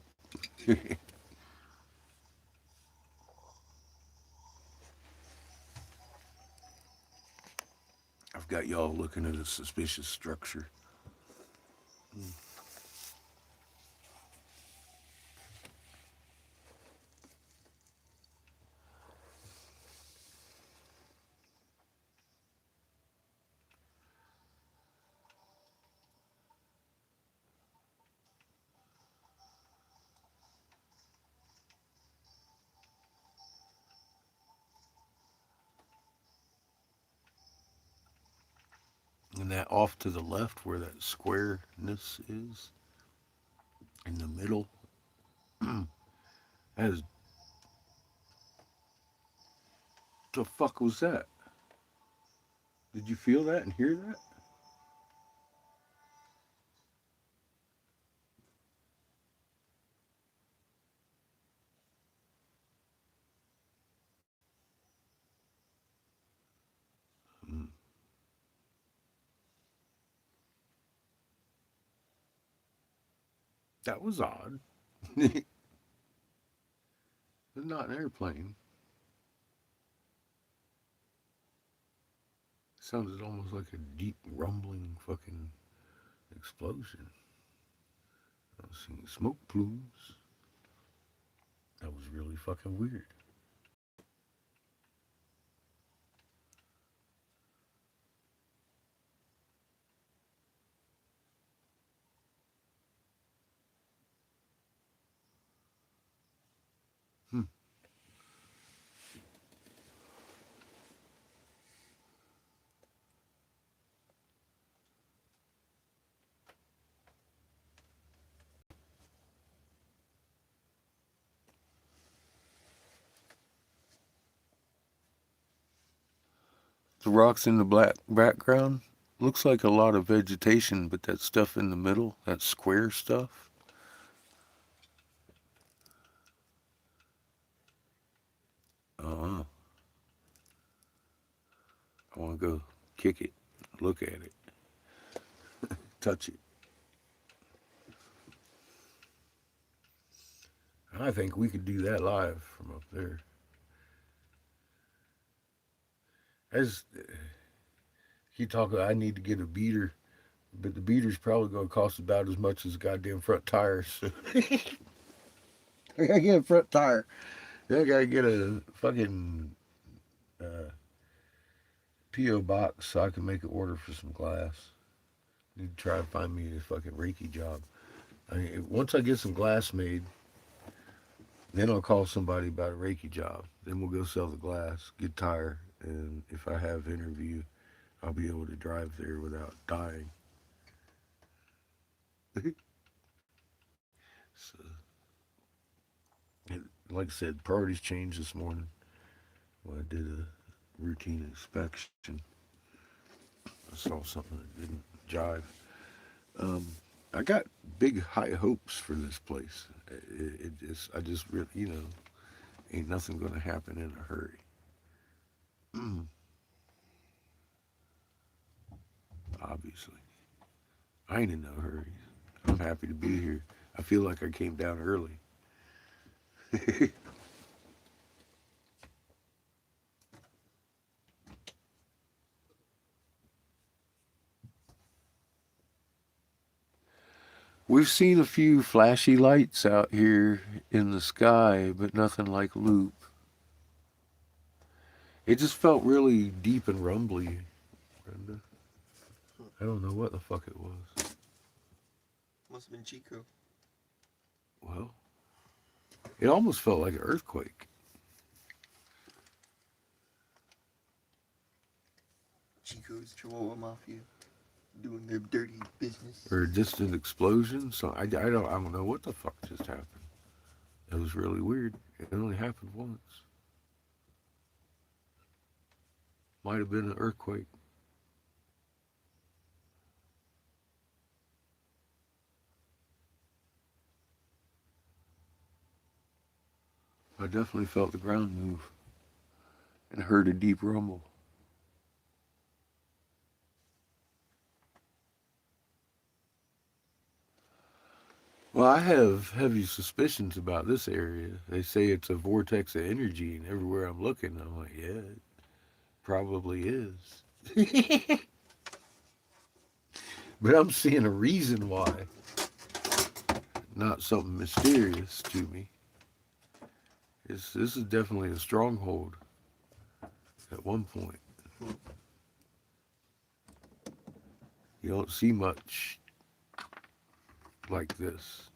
I've got y'all looking at a suspicious structure. And that off to the left where that squareness is, in the middle, that is, the fuck was that? Did you feel that and hear that? Mm, that was odd. It's not an airplane. It sounded almost like a deep rumbling fucking explosion. I was seeing smoke plumes. That was really fucking weird. Hmm. The rocks in the black background looks like a lot of vegetation, but that stuff in the middle, that square stuff, uh-uh. I want to go kick it, look at it, touch it. I think we could do that live from up there. As you talk, I need to get a beater, but the beater's probably going to cost about as much as the goddamn front tires. So I gotta get a front tire. Then I gotta get a fucking uh, P.O. box so I can make an order for some glass. Need to try to find me a fucking Reiki job. Once I get some glass made, then I'll call somebody about a Reiki job. Then we'll go sell the glass, get tired, and if I have interview, I'll be able to drive there without dying. So, like I said, priorities changed this morning. When I did a routine inspection, I saw something that didn't jive. Um, I got big high hopes for this place. I just really, ain't nothing gonna happen in a hurry. Obviously, I ain't in no hurry. I'm happy to be here. I feel like I came down early. We've seen a few flashy lights out here in the sky, but nothing like Loop. It just felt really deep and rumbly, Brenda. I don't know what the fuck it was. Must have been Chico. Well, it almost felt like an earthquake. Chico's Chihuahua Mafia doing their dirty business. Or a distant explosion. So I don't know what the fuck just happened. It was really weird. It only happened once. Might have been an earthquake. I definitely felt the ground move and heard a deep rumble. Well, I have heavy suspicions about this area. They say it's a vortex of energy, and everywhere I'm looking, I'm like, yeah, it probably is. But I'm seeing a reason why, not something mysterious to me. This is definitely a stronghold at one point. You don't see much like this.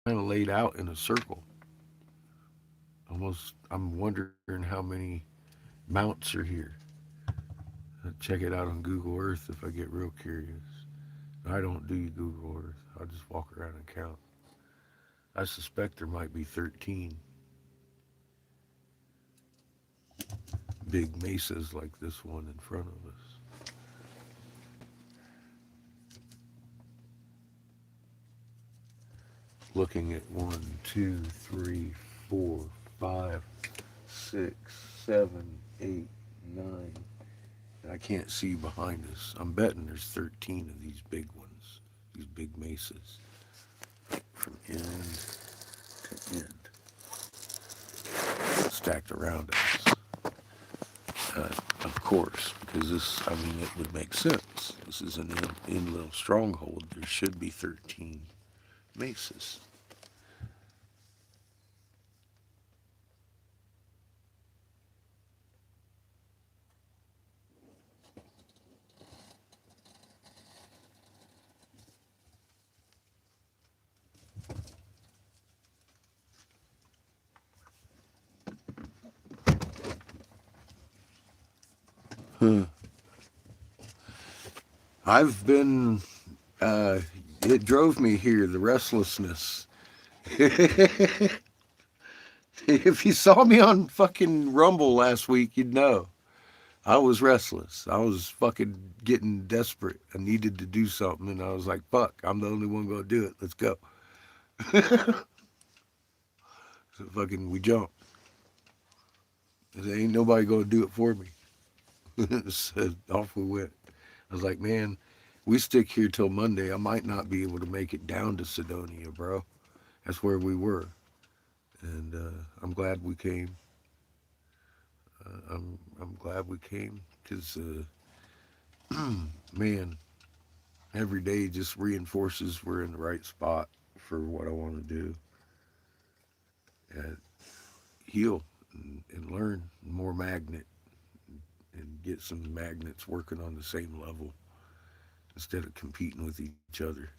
Kind of laid out in a circle. Almost, I'm wondering how many mounts are here. I'll check it out on Google Earth if I get real curious. I don't do Google Earth. I'll just walk around and count. I suspect there might be 13 big mesas like this one in front of us. Looking at 1, 2, 3, 4, 5, 6, 7, 8, 9. I can't see behind us. I'm betting there's 13 of these big ones, these big mesas, from end to end, stacked around us. Of course, because it would make sense. This is an inland stronghold. There should be 13 mesas. Huh. I've been, it drove me here, the restlessness. If you saw me on fucking Rumble last week, you'd know. I was restless. I was fucking getting desperate. I needed to do something, and I was like, fuck, I'm the only one gonna do it. Let's go. So fucking, we jumped. There ain't nobody gonna do it for me. So off we went. I was like, man, we stick here till Monday. I might not be able to make it down to Sidonia, bro. That's where we were. And I'm glad we came. I'm glad we came because, man, every day just reinforces we're in the right spot for what I want to do. And, heal and learn more magnet and get some magnets working on the same level instead of competing with each other.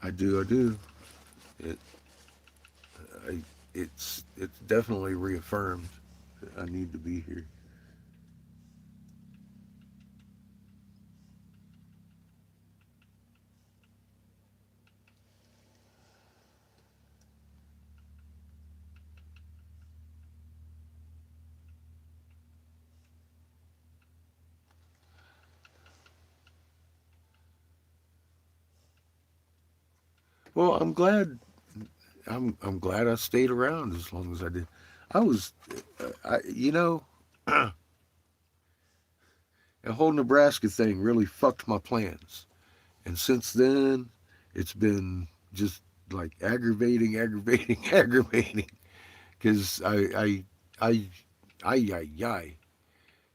I do. It, I, it's definitely reaffirmed that I need to be here. Well, I'm glad I stayed around as long as I did. I was, you know, the whole Nebraska thing really fucked my plans. And since then, it's been just like aggravating, aggravating, aggravating. Because I, I,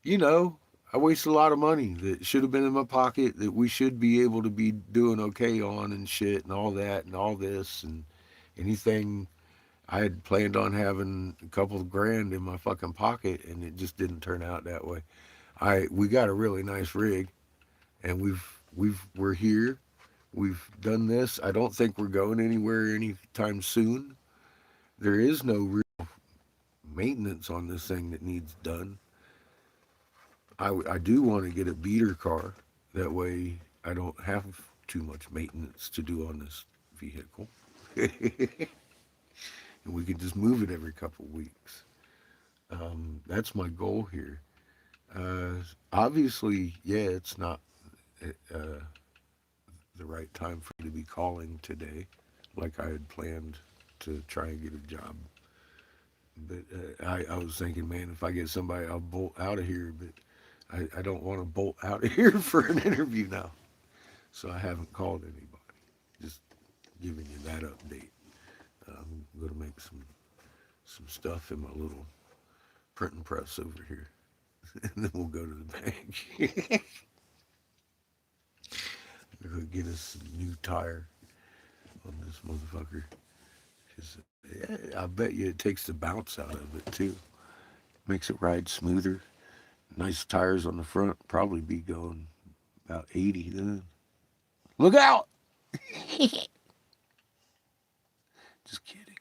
you know, I waste a lot of money that should have been in my pocket that we should be able to be doing okay on and shit and all that and all this and anything I had planned on having a couple of grand in my fucking pocket and it just didn't turn out that way. We got a really nice rig and we're here. We've done this. I don't think we're going anywhere anytime soon. There is no real maintenance on this thing that needs done. I do want to get a beater car. That way I don't have too much maintenance to do on this vehicle. And we could just move it every couple of weeks. That's my goal here. Obviously, yeah, it's not uh, the right time for me to be calling today, like I had planned to try and get a job. But I was thinking, man, if I get somebody, I'll bolt out of here. But I don't want to bolt out of here for an interview now. So I haven't called anybody. Just giving you that update. I'm going to make some stuff in my little printing press over here. And then we'll go to the bank. We'll get us a new tire on this motherfucker. 'Cause, yeah, I bet you it takes the bounce out of it too. Makes it ride smoother. Nice tires on the front. Probably be going about 80 then. Look out! Just kidding.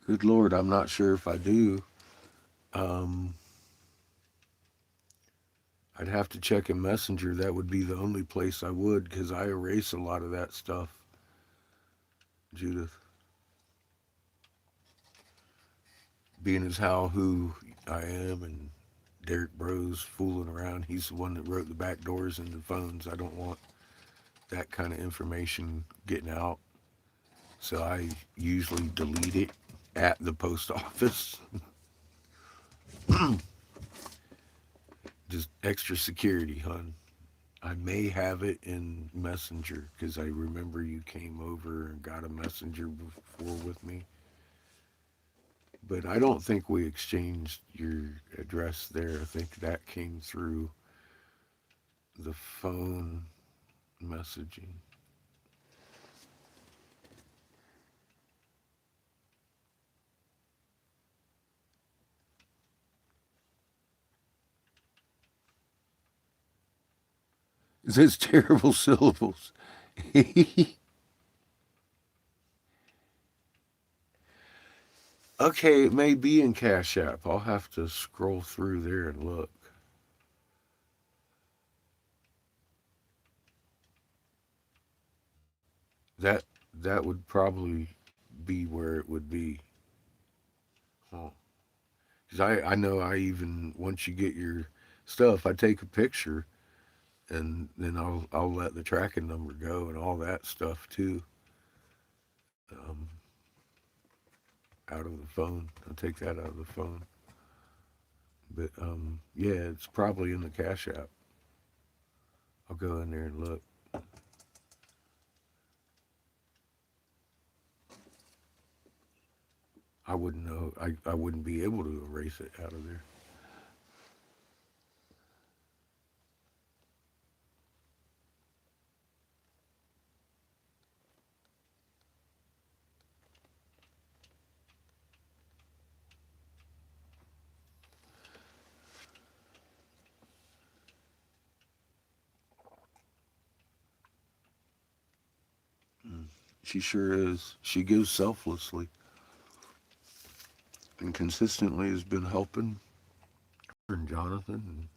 Good Lord, I'm not sure if I do. Um, I'd have to check in Messenger. That would be the only place I would because I erase a lot of that stuff, Judith. Being as how who I am and Derek Bros fooling around. He's the one that wrote the back doors and the phones. I don't want that kind of information getting out. So I usually delete it at the post office. Just extra security, hun. I may have it in Messenger because I remember you came over and got a messenger before with me. But I don't think we exchanged your address there. I think that came through the phone messaging. It says terrible syllables. Okay, it may be in Cash App. I'll have to scroll through there and look. That that would probably be where it would be. Huh. Because I know I even once you get your stuff, I take a picture and then I'll let the tracking number go and all that stuff too. Um, Out of the phone. I'll take that out of the phone. but yeah, it's probably in the Cash App. I'll go in there and look. I wouldn't know. I wouldn't be able to erase it out of there. Mm. She sure is. She gives selflessly and consistently has been helping her and Jonathan. And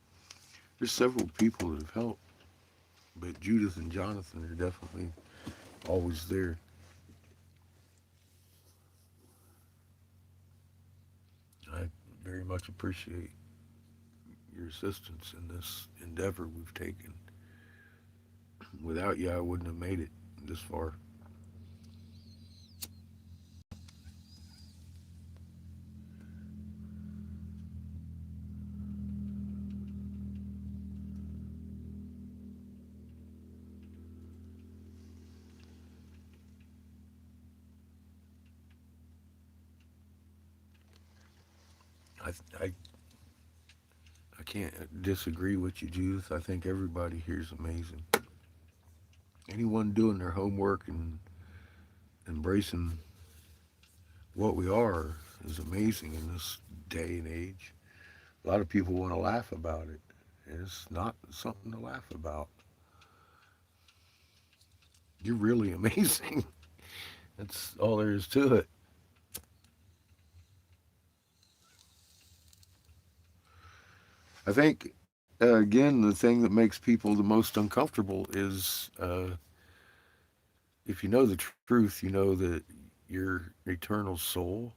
there's several people that have helped, but Judith and Jonathan are definitely always there. I very much appreciate your assistance in this endeavor we've taken. Without you, I wouldn't have made it this far. I, I, I can't disagree with you, Judith. I think everybody here is amazing. Anyone doing their homework and embracing what we are is amazing in this day and age. A lot of people want to laugh about it. It's not something to laugh about. You're really amazing. That's all there is to it. I think, again, the thing that makes people the most uncomfortable is if you know the truth, you know that your eternal soul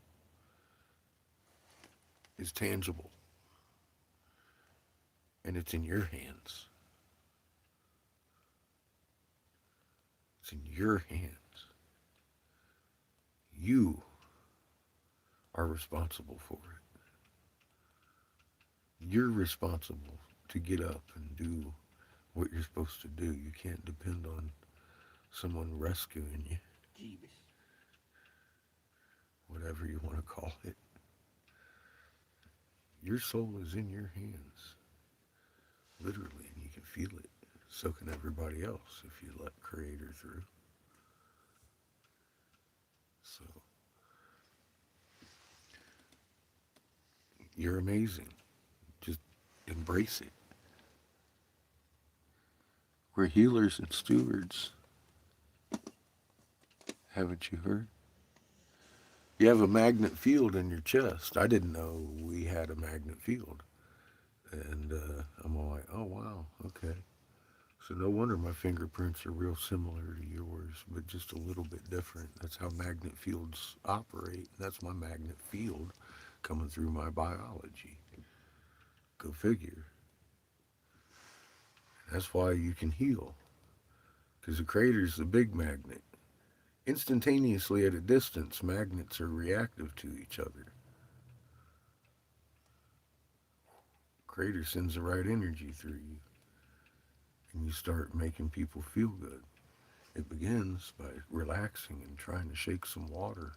is tangible and it's in your hands. It's in your hands. You are responsible for it. You're responsible to get up and do what you're supposed to do. You can't depend on someone rescuing you, Jeebus. whatever you want to call it. Your soul is in your hands, literally, and you can feel it. So can everybody else if you let Creator through. So you're amazing. Just embrace it. We're healers and stewards. Haven't you heard? You have a magnet field in your chest. I didn't know we had a magnet field. And I'm all like, oh, wow, okay. So no wonder my fingerprints are real similar to yours, but just a little bit different. That's how magnet fields operate. That's my magnet field coming through my biology. Go figure. That's why you can heal, because the crater's the big magnet. Instantaneously at a distance, magnets are reactive to each other. Crater sends the right energy through you, and you start making people feel good. It begins by relaxing and trying to shake some water.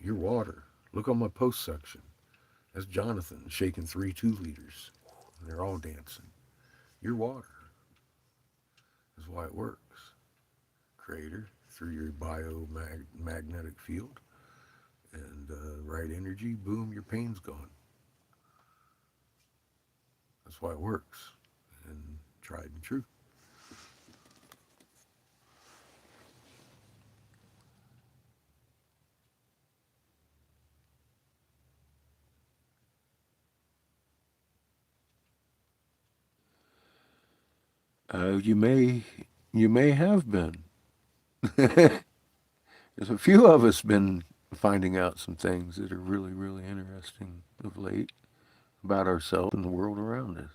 Your water. Look on my post section. That's Jonathan shaking 3 2-liters. And they're all dancing. Your water is why it works. Creator, through your biomagnetic field and right energy, boom, your pain's gone. That's why it works. And tried and true. You may have been. There's a few of us been finding out some things that are really, really interesting of late about ourselves and the world around us.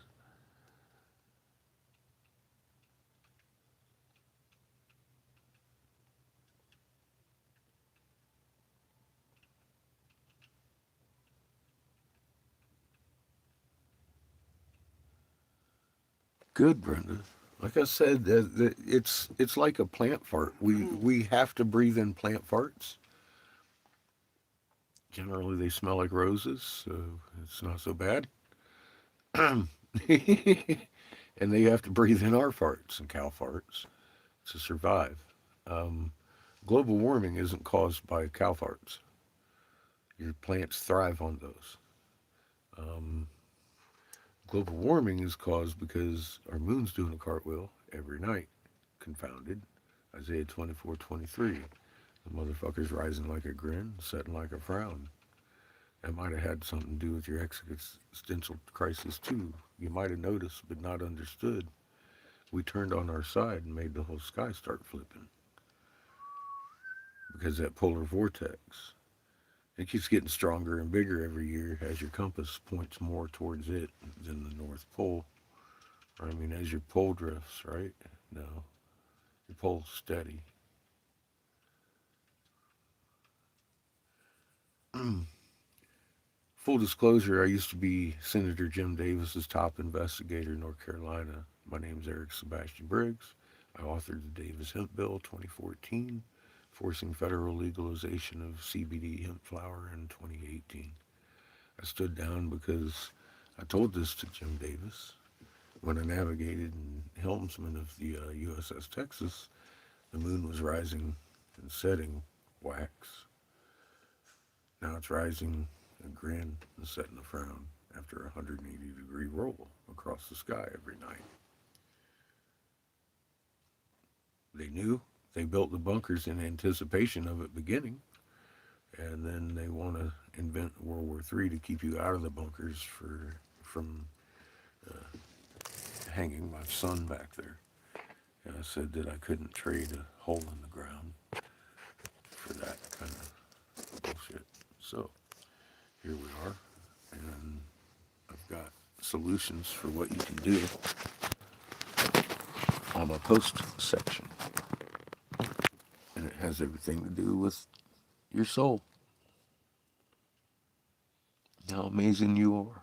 Good, Brenda. Like I said, it's like a plant fart. We have to breathe in plant farts. Generally, they smell like roses, so it's not so bad. And they have to breathe in our farts and cow farts to survive. Um, Global warming isn't caused by cow farts. Your plants thrive on those. Um, Global warming is caused because our moon's doing a cartwheel every night. Confounded. Isaiah 24:23. The motherfucker's rising like a grin, setting like a frown. That might have had something to do with your existential crisis, too. You might have noticed, but not understood. We turned on our side and made the whole sky start flipping because that polar vortex. It keeps getting stronger and bigger every year as your compass points more towards it than the North Pole. I mean, as your pole drifts, right? No, your pole's steady. Full disclosure, I used to be Senator Jim Davis's top investigator in North Carolina. My name's Eric Sebastian Briggs. I authored the Davis Hemp Bill 2014, forcing federal legalization of CBD hemp flower in 2018. I stood down because I told this to Jim Davis when I navigated in helmsman of the USS Texas. The moon was rising and setting wax. Now it's rising a grin and setting a frown after a 180-degree roll across the sky every night. They knew. They built the bunkers in anticipation of it beginning, and then they want to invent World War III to keep you out of the bunkers from hanging my son back there. And I said that I couldn't trade a hole in the ground for that kind of bullshit. So here we are, and I've got solutions for what you can do on my post section. And it has everything to do with your soul. How amazing you are.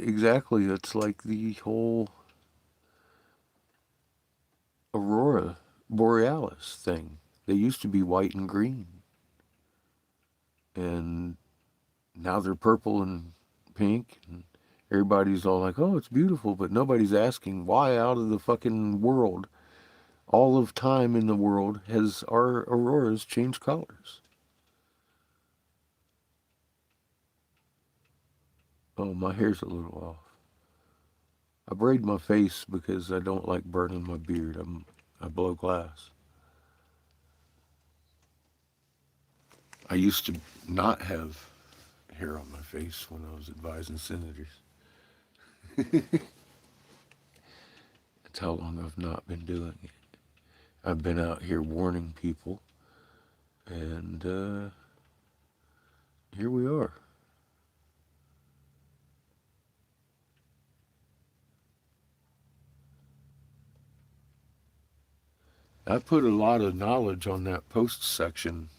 Exactly. It's like the whole aurora borealis thing. They used to be white and green, and now they're purple and pink, and everybody's all like, "Oh, it's beautiful," but nobody's asking why out of the fucking world, all of time in the world, has our auroras changed colors? Oh, my hair's a little off. I braid my face because I don't like burning my beard. I blow glass. I used to not have hair on my face when I was advising senators. That's how long I've not been doing it. I've been out here warning people, and here we are. I put a lot of knowledge on that post section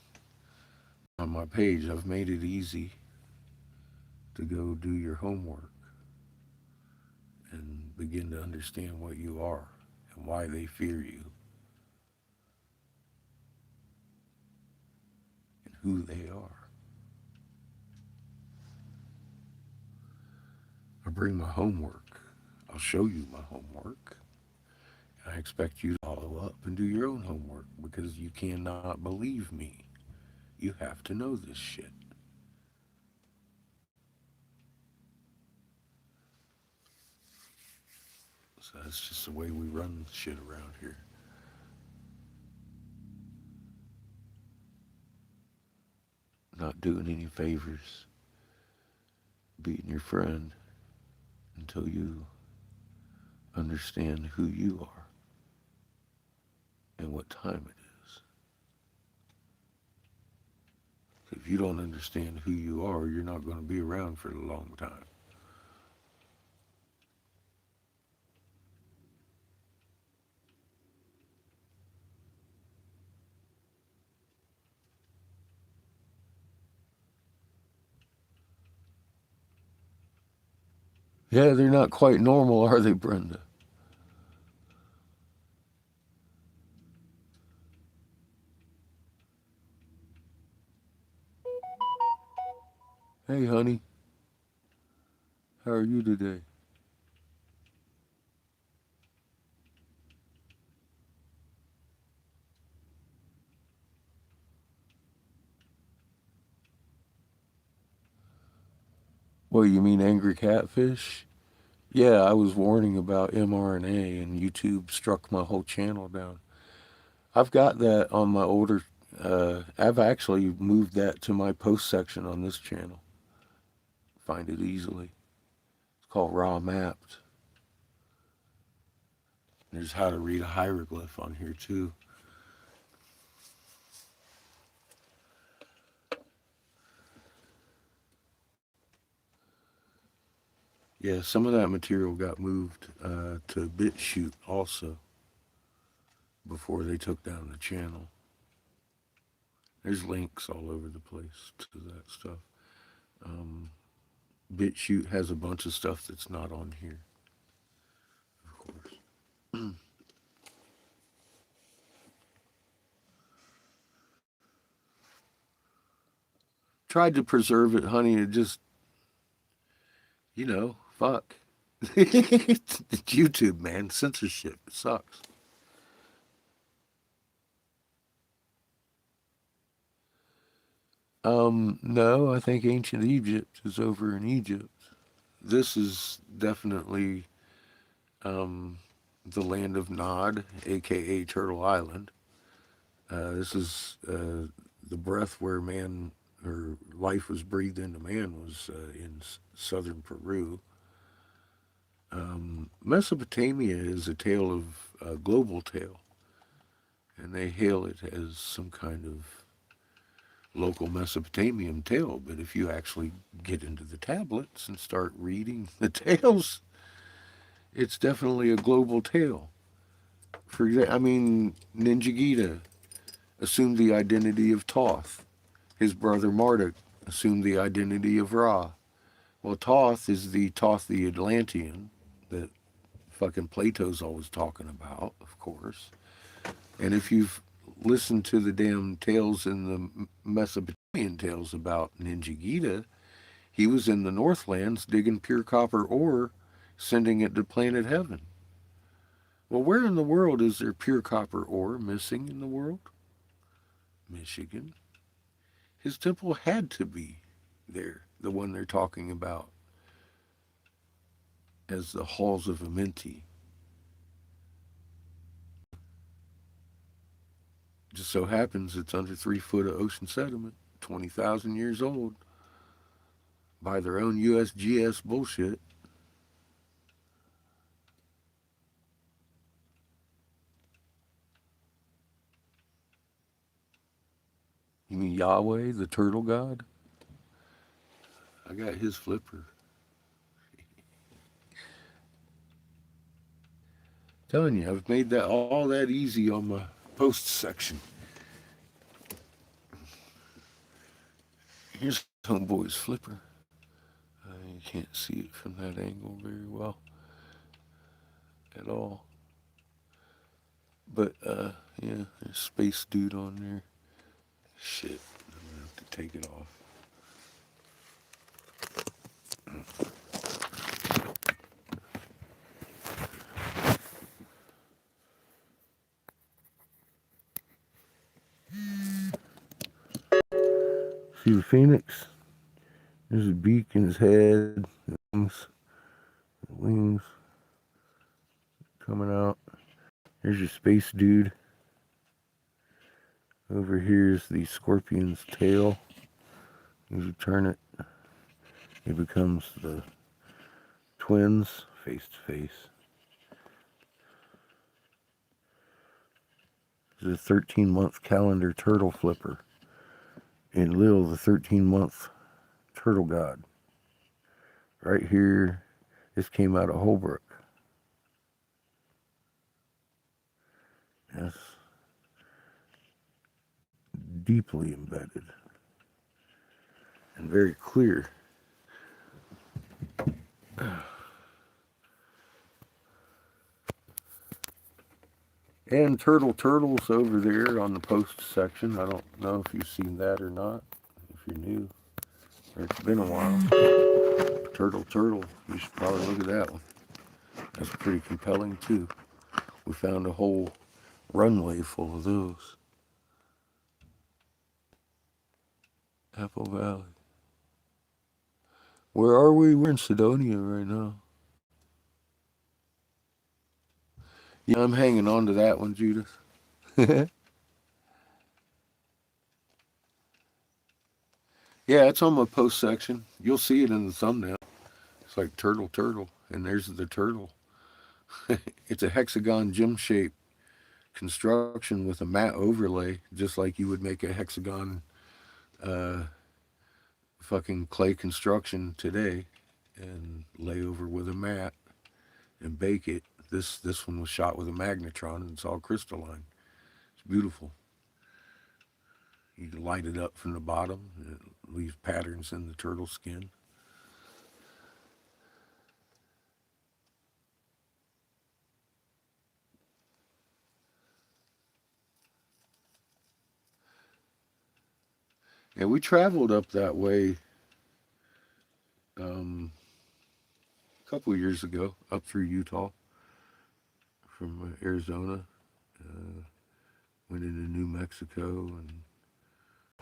on my page. I've made it easy to go do your homework and begin to understand what you are and why they fear you and who they are. I bring my homework. I'll show you my homework. I expect you to follow up and do your own homework because you cannot believe me. You have to know this shit. So that's just the way we run shit around here. Not doing any favors, being your friend until you understand who you are and what time it is. If you don't understand who you are, you're not going to be around for a long time. Yeah, they're not quite normal, are they, Brenda? Hey, honey, how are you today? What, you mean angry catfish? Yeah, I was warning about mRNA and YouTube struck my whole channel down. I've got that on my older, I've actually moved that to my post section on this channel. Find it easily. It's called Raw Mapped. There's how to read a hieroglyph on here too. Yeah, some of that material got moved to BitChute also before they took down the channel. There's links all over the place to that stuff. Um, BitChute has a bunch of stuff that's not on here, of course. Tried to preserve it, honey. It just, fuck. It's YouTube, man. Censorship. It sucks. No, I think ancient Egypt is over in Egypt. This is definitely um, the land of Nod, aka Turtle Island. This is the breath where man or life was breathed into man was in southern Peru. Mesopotamia is a tale of a global tale, and they hail it as some kind of local Mesopotamian tale. But if you actually get into the tablets and start reading the tales, it's definitely a global tale. For example, I mean, Ninja Gita assumed the identity of Thoth. His brother Marduk assumed the identity of Ra. Well, Thoth the Atlantean that fucking Plato's always talking about, of course. And if you've listened to the damn tales in the Mesopotamian tales about Ninja Gita, he was in the Northlands digging pure copper ore, sending it to planet Heaven. Well, where in the world is there pure copper ore missing in the world? Michigan. His temple had to be there, the one they're talking about as the halls of Amenti. Just so happens it's under 3 foot of ocean sediment, 20,000 years old, by their own USGS bullshit. You mean Yahweh, the turtle god? I got his flipper. Telling you, I've made that all that easy on my post section. Here's Homeboy's flipper. You can't see it from that angle very well at all. But yeah, there's Space Dude on there. Shit, I'm gonna have to take it off. See the phoenix? There's a beak in his head, wings coming out. There's your Space Dude. Over here is the scorpion's tail. As you turn it, it becomes the twins face to face. This is a 13-month calendar turtle flipper. And Lil, the 13-month turtle god. Right here, this came out of Holbrook. Yes. Deeply embedded. And very clear. And turtles over there on the post section. I don't know if you've seen that or not. If you're new, or it's been a while. Turtle. You should probably look at that one. That's pretty compelling too. We found a whole runway full of those. Apple Valley. Where are we? We're in Sedonia right now. Yeah, I'm hanging on to that one, Judith. Yeah, it's on my post section. You'll see it in the thumbnail. It's like turtle, and there's the turtle. It's a hexagon gem shape construction with a matte overlay, just like you would make a hexagon uh, fucking clay construction today, and lay over with a mat and bake it. This one was shot with a magnetron, and it's all crystalline. It's beautiful. You can light it up from the bottom. It leaves patterns in the turtle skin. And we traveled up that way a couple of years ago, up through Utah from Arizona. Uh, Went into New Mexico and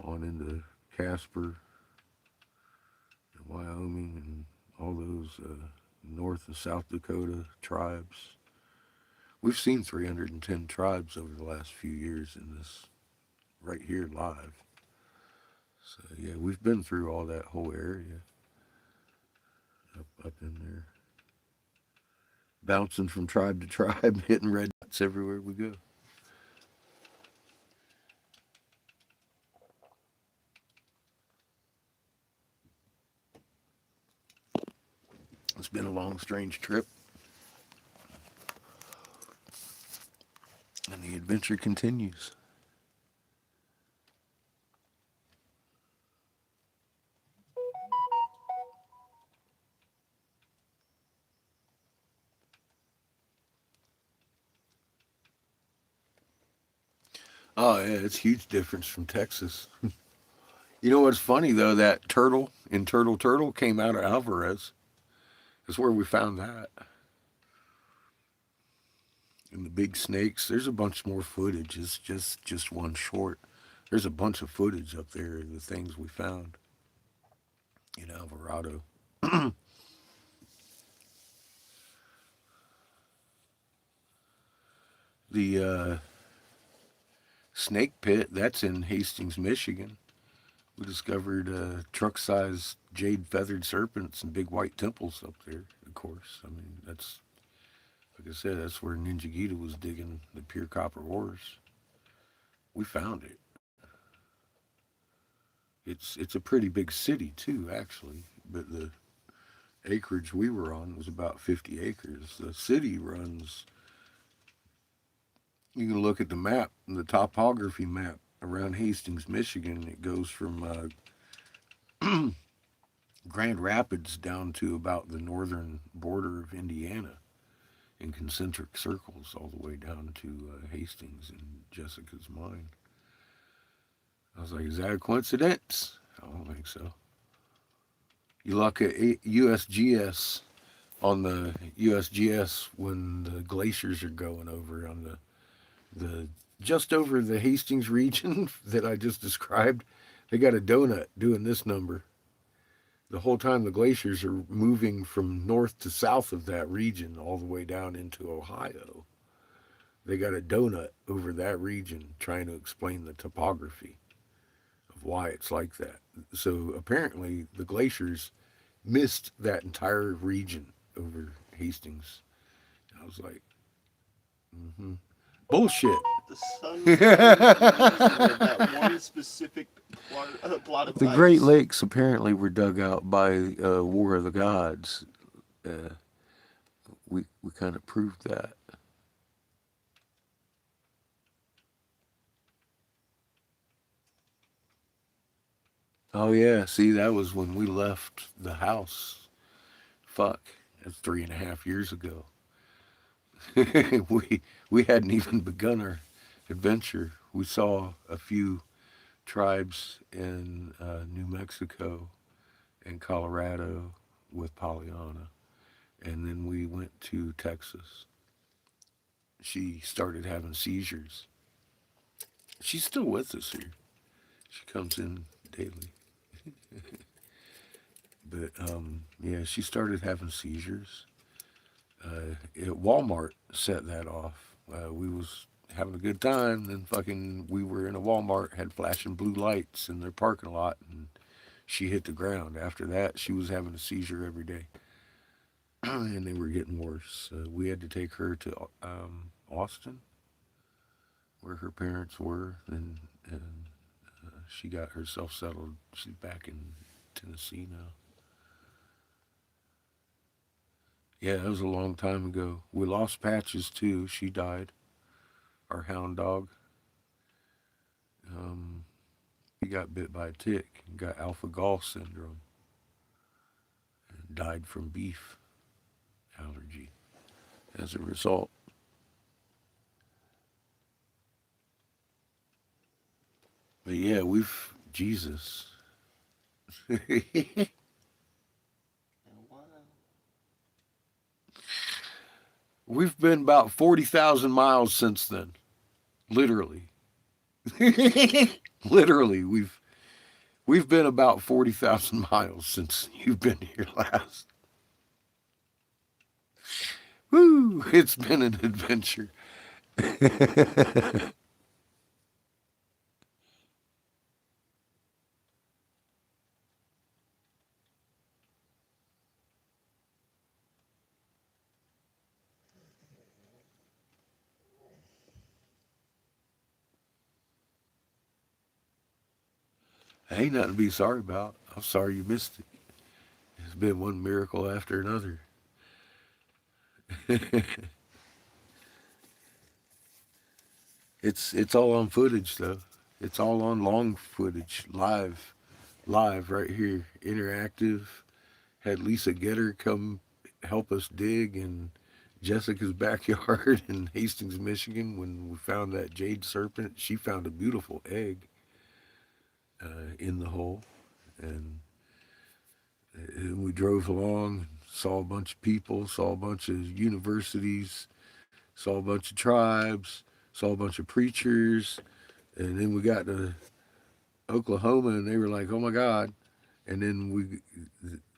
on into Casper and Wyoming and all those North and South Dakota tribes. We've seen 310 tribes over the last few years in this right here live. So yeah, we've been through all that whole area up in there, bouncing from tribe to tribe, hitting red dots everywhere we go. It's been a long, strange trip, and the adventure continues. Oh yeah, it's a huge difference from Texas. You know what's funny though? That turtle in Turtle came out of Alvarez. That's where we found that. And the big snakes. There's a bunch more footage. It's just one short. There's a bunch of footage up there of the things we found in Alvarado. The snake pit, that's in Hastings, Michigan. We discovered truck-sized jade-feathered serpents and big white temples up there, of course. I mean, that's, like I said, that's where Ninja Gita was digging the pure copper ores. We found it. It's a pretty big city, too, actually. But the acreage we were on was about 50 acres. The city runs, you can look at the map, the topography map around Hastings, Michigan. It goes from Grand Rapids down to about the northern border of Indiana in concentric circles all the way down to Hastings and Jessica's mine. I was like, is that a coincidence? I don't think so. You look at USGS on the USGS when the glaciers are going over on the just over the Hastings region that I just described. They got a donut doing this number. The whole time the glaciers are moving from north to south of that region all the way down into Ohio. They got a donut over that region trying to explain the topography of why it's like that. So apparently the glaciers missed that entire region over Hastings. I was like, mm-hmm. Bullshit. The sun was with that one specific plot of The ice. Great Lakes apparently were dug out by War of the Gods. Uh, we kind of proved that. Oh yeah, see that was when we left the house. Fuck, that's 3.5 years ago. we hadn't even begun our adventure. We saw a few tribes in New Mexico and Colorado with Pollyanna, and then we went to Texas. She started having seizures. She's still with us here. She comes in daily. But yeah, she started having seizures. Walmart set that off. We was having a good time, then fucking we were in a Walmart, had flashing blue lights in their parking lot, and she hit the ground. After that, she was having a seizure every day, and they were getting worse. We had to take her to Austin, where her parents were, and she got herself settled. She's back in Tennessee now. Yeah, that was a long time ago. We lost Patches too. She died. Our hound dog. Um, he got bit by a tick and got alpha gall syndrome and died from beef allergy as a result. But yeah, we've Jesus. And wow. We've been about 40,000 miles since then. Literally. Literally, we've been about 40,000 miles since you've been here last. Woo! It's been an adventure. Ain't nothing to be sorry about. I'm sorry you missed it. It's been one miracle after another. It's all on footage though. It's all on long footage, live right here, interactive. Had Lisa Getter come help us dig in Jessica's backyard in Hastings, Michigan, when we found that jade serpent. She found a beautiful egg in the hole, and, and we drove along, saw a bunch of people, saw a bunch of universities, saw a bunch of tribes, saw a bunch of preachers, and then we got to Oklahoma, and they were like, "Oh my God!" And then we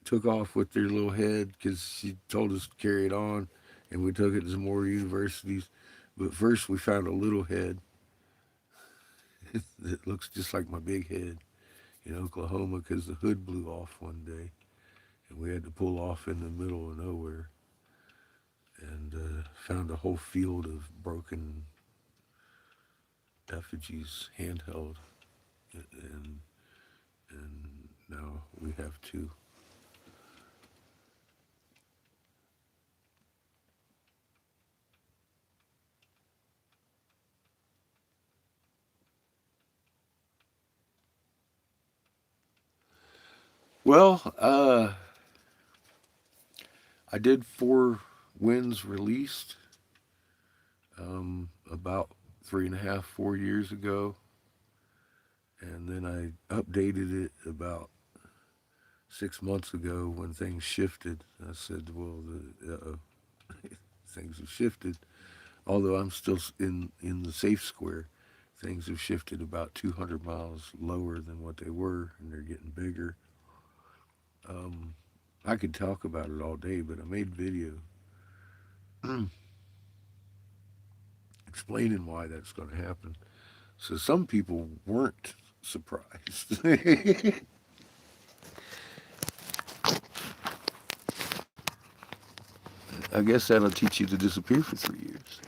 took off with their little head because she told us to carry it on, and we took it to some more universities. But first, we found a little head that looks just like my big head in Oklahoma because the hood blew off one day, and we had to pull off in the middle of nowhere and found a whole field of broken effigies handheld, and now we have two. Well, I did four wins released about 3.5, 4 years ago, and then I updated it about 6 months ago when things shifted. I said, "Well, things have shifted." Although I'm still in the safe square, things have shifted about 200 miles lower than what they were, and they're getting bigger. Um, I could talk about it all day, but I made video explaining why that's going to happen. So some people weren't surprised. I guess that'll teach you to disappear for 3 years.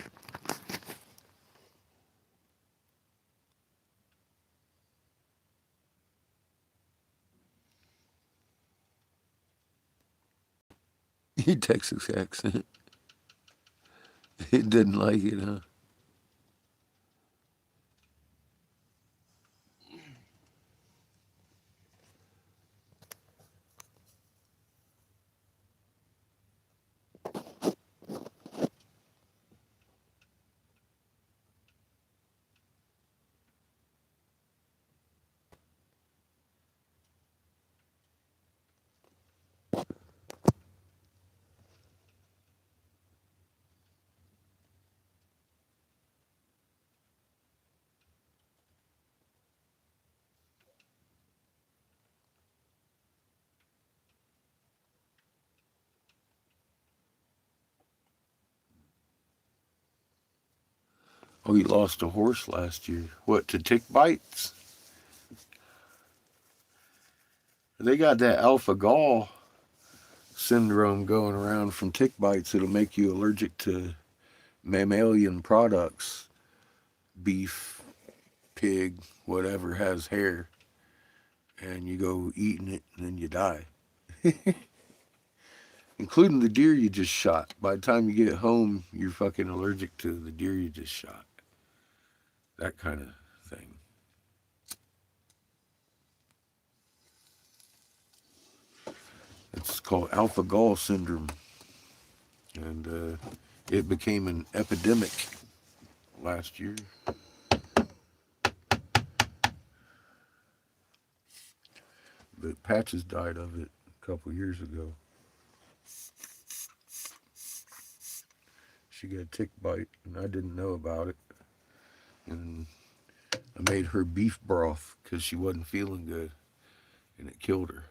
He Texas accent. He didn't like it, huh? Oh, he lost a horse last year. What, to tick bites? They got that alpha gall syndrome going around from tick bites. It'll make you allergic to mammalian products, beef, pig, whatever has hair, and you go eating it and then you die. Including the deer you just shot. By the time you get home, you're fucking allergic to the deer you just shot. That kind of thing. It's called alpha gall syndrome. And it became an epidemic last year. But Patches died of it a couple years ago. She got a tick bite, and I didn't know about it. And I made her beef broth because she wasn't feeling good, and it killed her.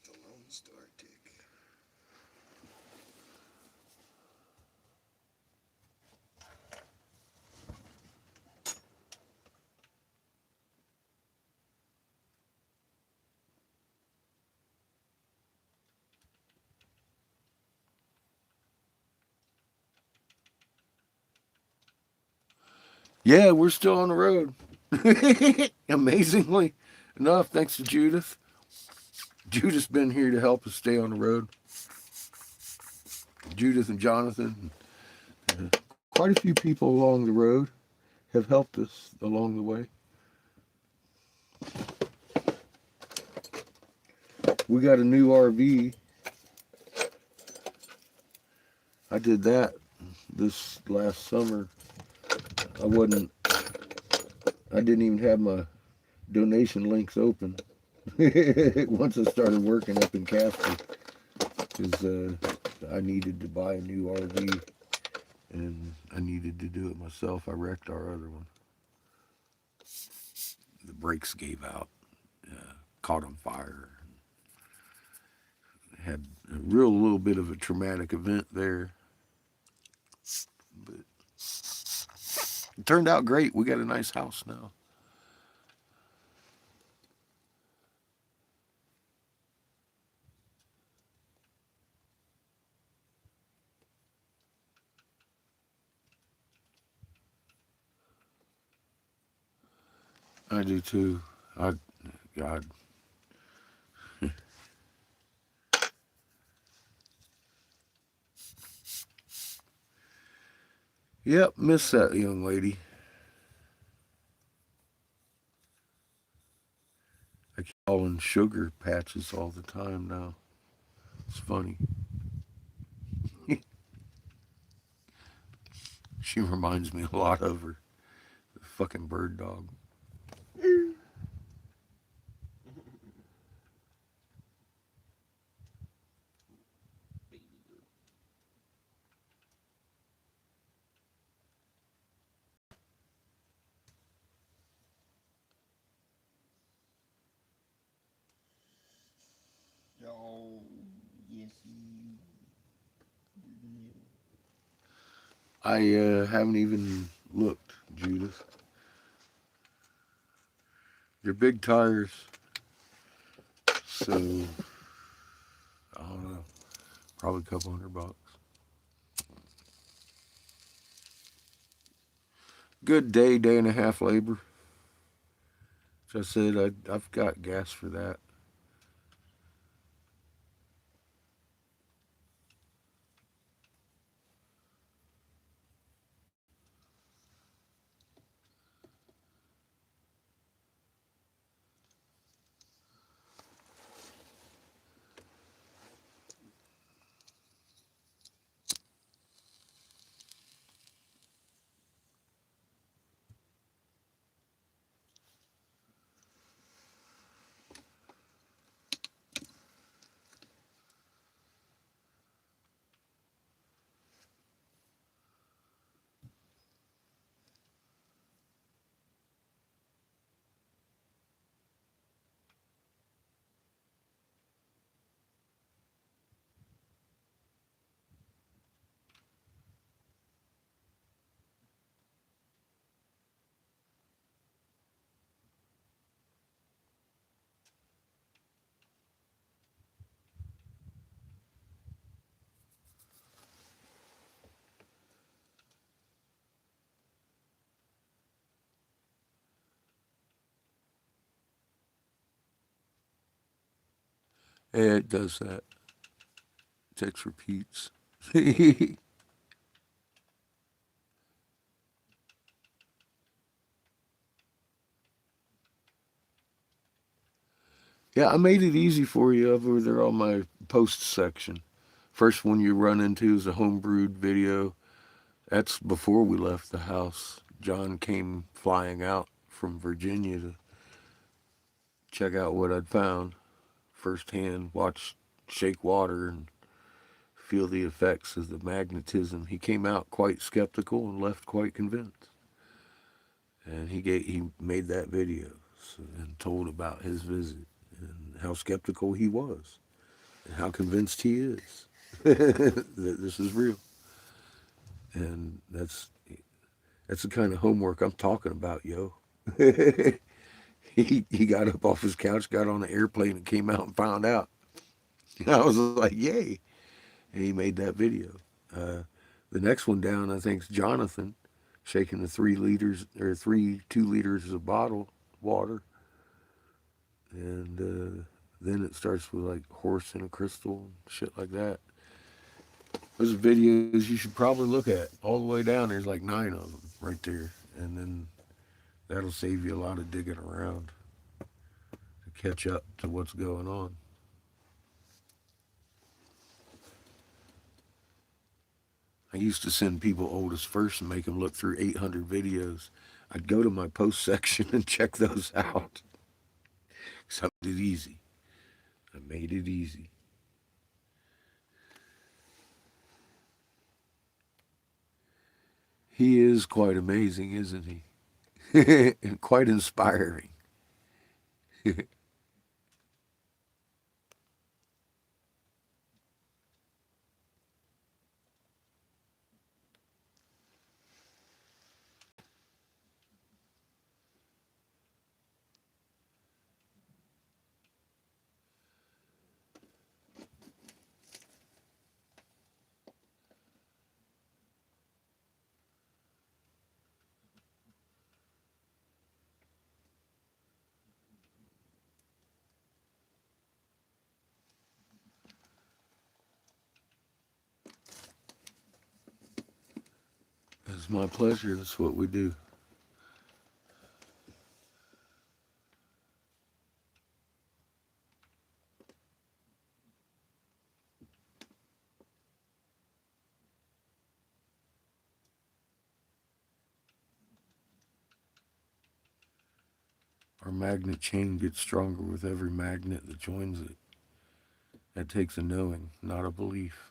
The Lone Star tick. Yeah, we're still on the road. Amazingly enough, thanks to Judith. Judith's been here to help us stay on the road. Judith and Jonathan. Quite a few people along the road have helped us along the way. We got a new RV. I did that this last summer. I didn't even have my donation links open once I started working up in Casper, because I needed to buy a new RV and I needed to do it myself. I wrecked our other one. The brakes gave out, caught on fire. Had a real little bit of a traumatic event there. But it turned out great. We got a nice house now. I do too. God. Yep, miss that young lady. I keep calling Sugar Patches all the time now. It's funny. She reminds me a lot of her. The fucking bird dog. Oh, yes, I haven't even looked, Judith. They're big tires. So, I don't know. Probably a couple $100. Good day and a half labor. So I said I've got gas for that. Yeah, it does that. Text repeats. Yeah, I made it easy for you over there on my post section. First one you run into is a homebrewed video. That's before we left the house. John came flying out from Virginia to check out what I'd found firsthand, watch shake water and feel the effects of the magnetism. He came out quite skeptical and left quite convinced. And he made that video and told about his visit and how skeptical he was and how convinced he is that this is real. And that's the kind of homework I'm talking about, yo. He got up off his couch, got on the airplane, and came out and found out. I was like, yay! And he made that video. Uh, the next one down, I think, is Jonathan shaking the 3 liters or 2 liters of bottle water, and then it starts with like horse and a crystal and shit like that. Those videos you should probably look at all the way down. There's like 9 of them right there, and then that'll save you a lot of digging around to catch up to what's going on. I used to send people Oldest First and make them look through 800 videos. I'd go to my post section and check those out. So I made it easy. I made it easy. He is quite amazing, isn't he? And quite inspiring. It's my pleasure. That's what we do. Our magnet chain gets stronger with every magnet that joins it. That takes a knowing, not a belief.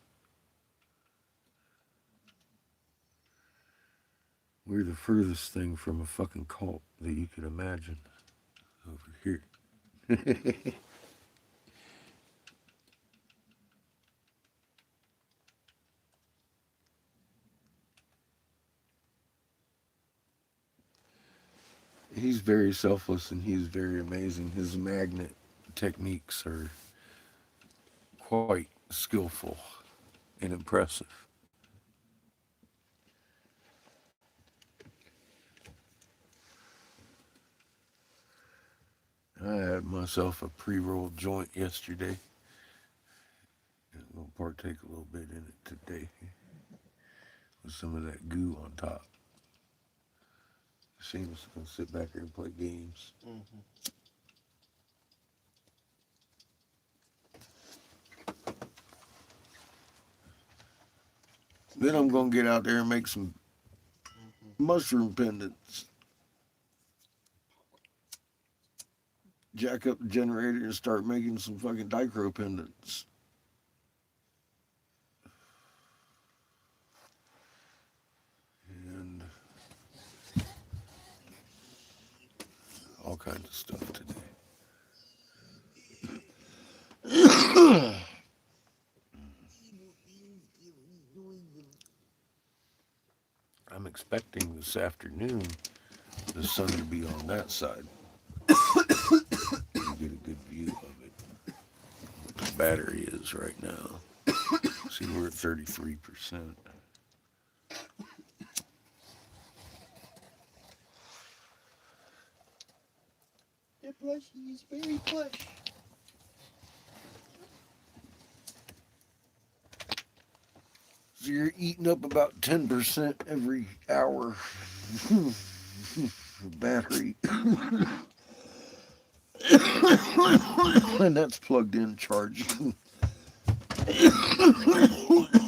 We're the furthest thing from a fucking cult that you could imagine over here. He's very selfless and he's very amazing. His magnet techniques are quite skillful and impressive. I had myself a pre-rolled joint yesterday. I'm gonna partake a little bit in it today with some of that goo on top. Seems gonna sit back here and play games. Mm-hmm. Then I'm gonna get out there and make some mushroom pendants. Jack up the generator and start making some fucking dichro pendants. And all kinds of stuff today. I'm expecting this afternoon the sun to be on that side. You get a good view of it. What the battery is right now. See, we're at 33%. The plushie is very plush. So you're eating up about 10% every hour. Battery. And that's plugged in charging.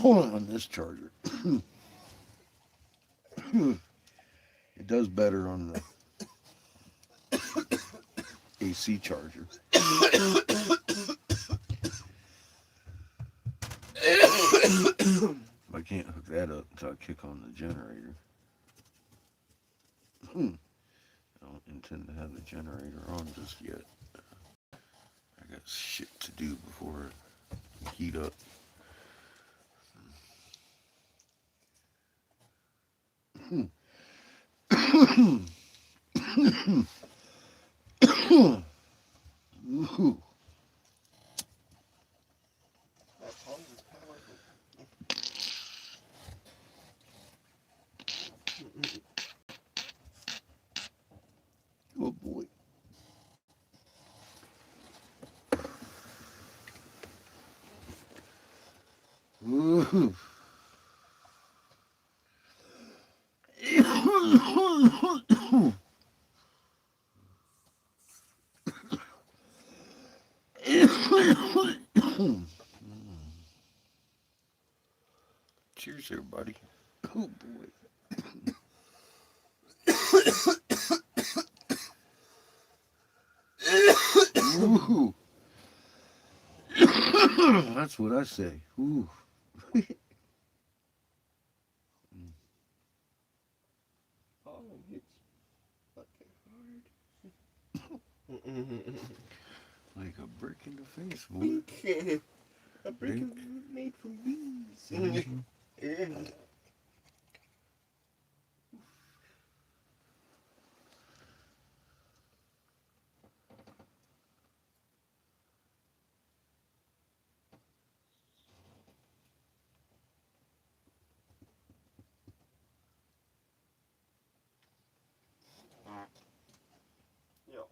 On this charger. It does better on the AC charger. I can't hook that up until I kick on the generator. I don't intend to have the generator on just yet. I got shit to do before it heat up. Ooh. That tongue is powerful. Oh boy. Ooh. Cheers, everybody. Oh boy. Ooh. That's what I say. Ooh. Pollen hits fucking hard. Like a brick in the face, boy. Wink. A brick Wink. made from bees. Mhm. Yeah. Yo.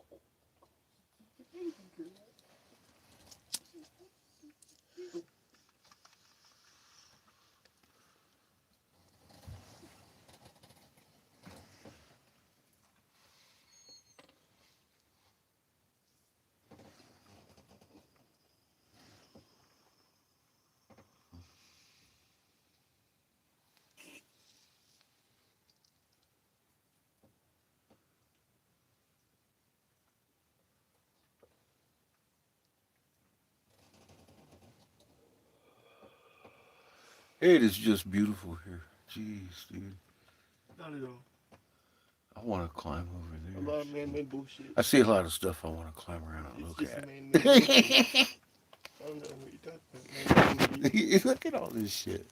It is just beautiful here. Jeez, dude. Not at all. I want to climb over A there. lot of man-made bullshit. I see a lot of stuff I want to climb around and It's look just at. man-made bullshit. I don't know what you're talking about. Look at all this shit.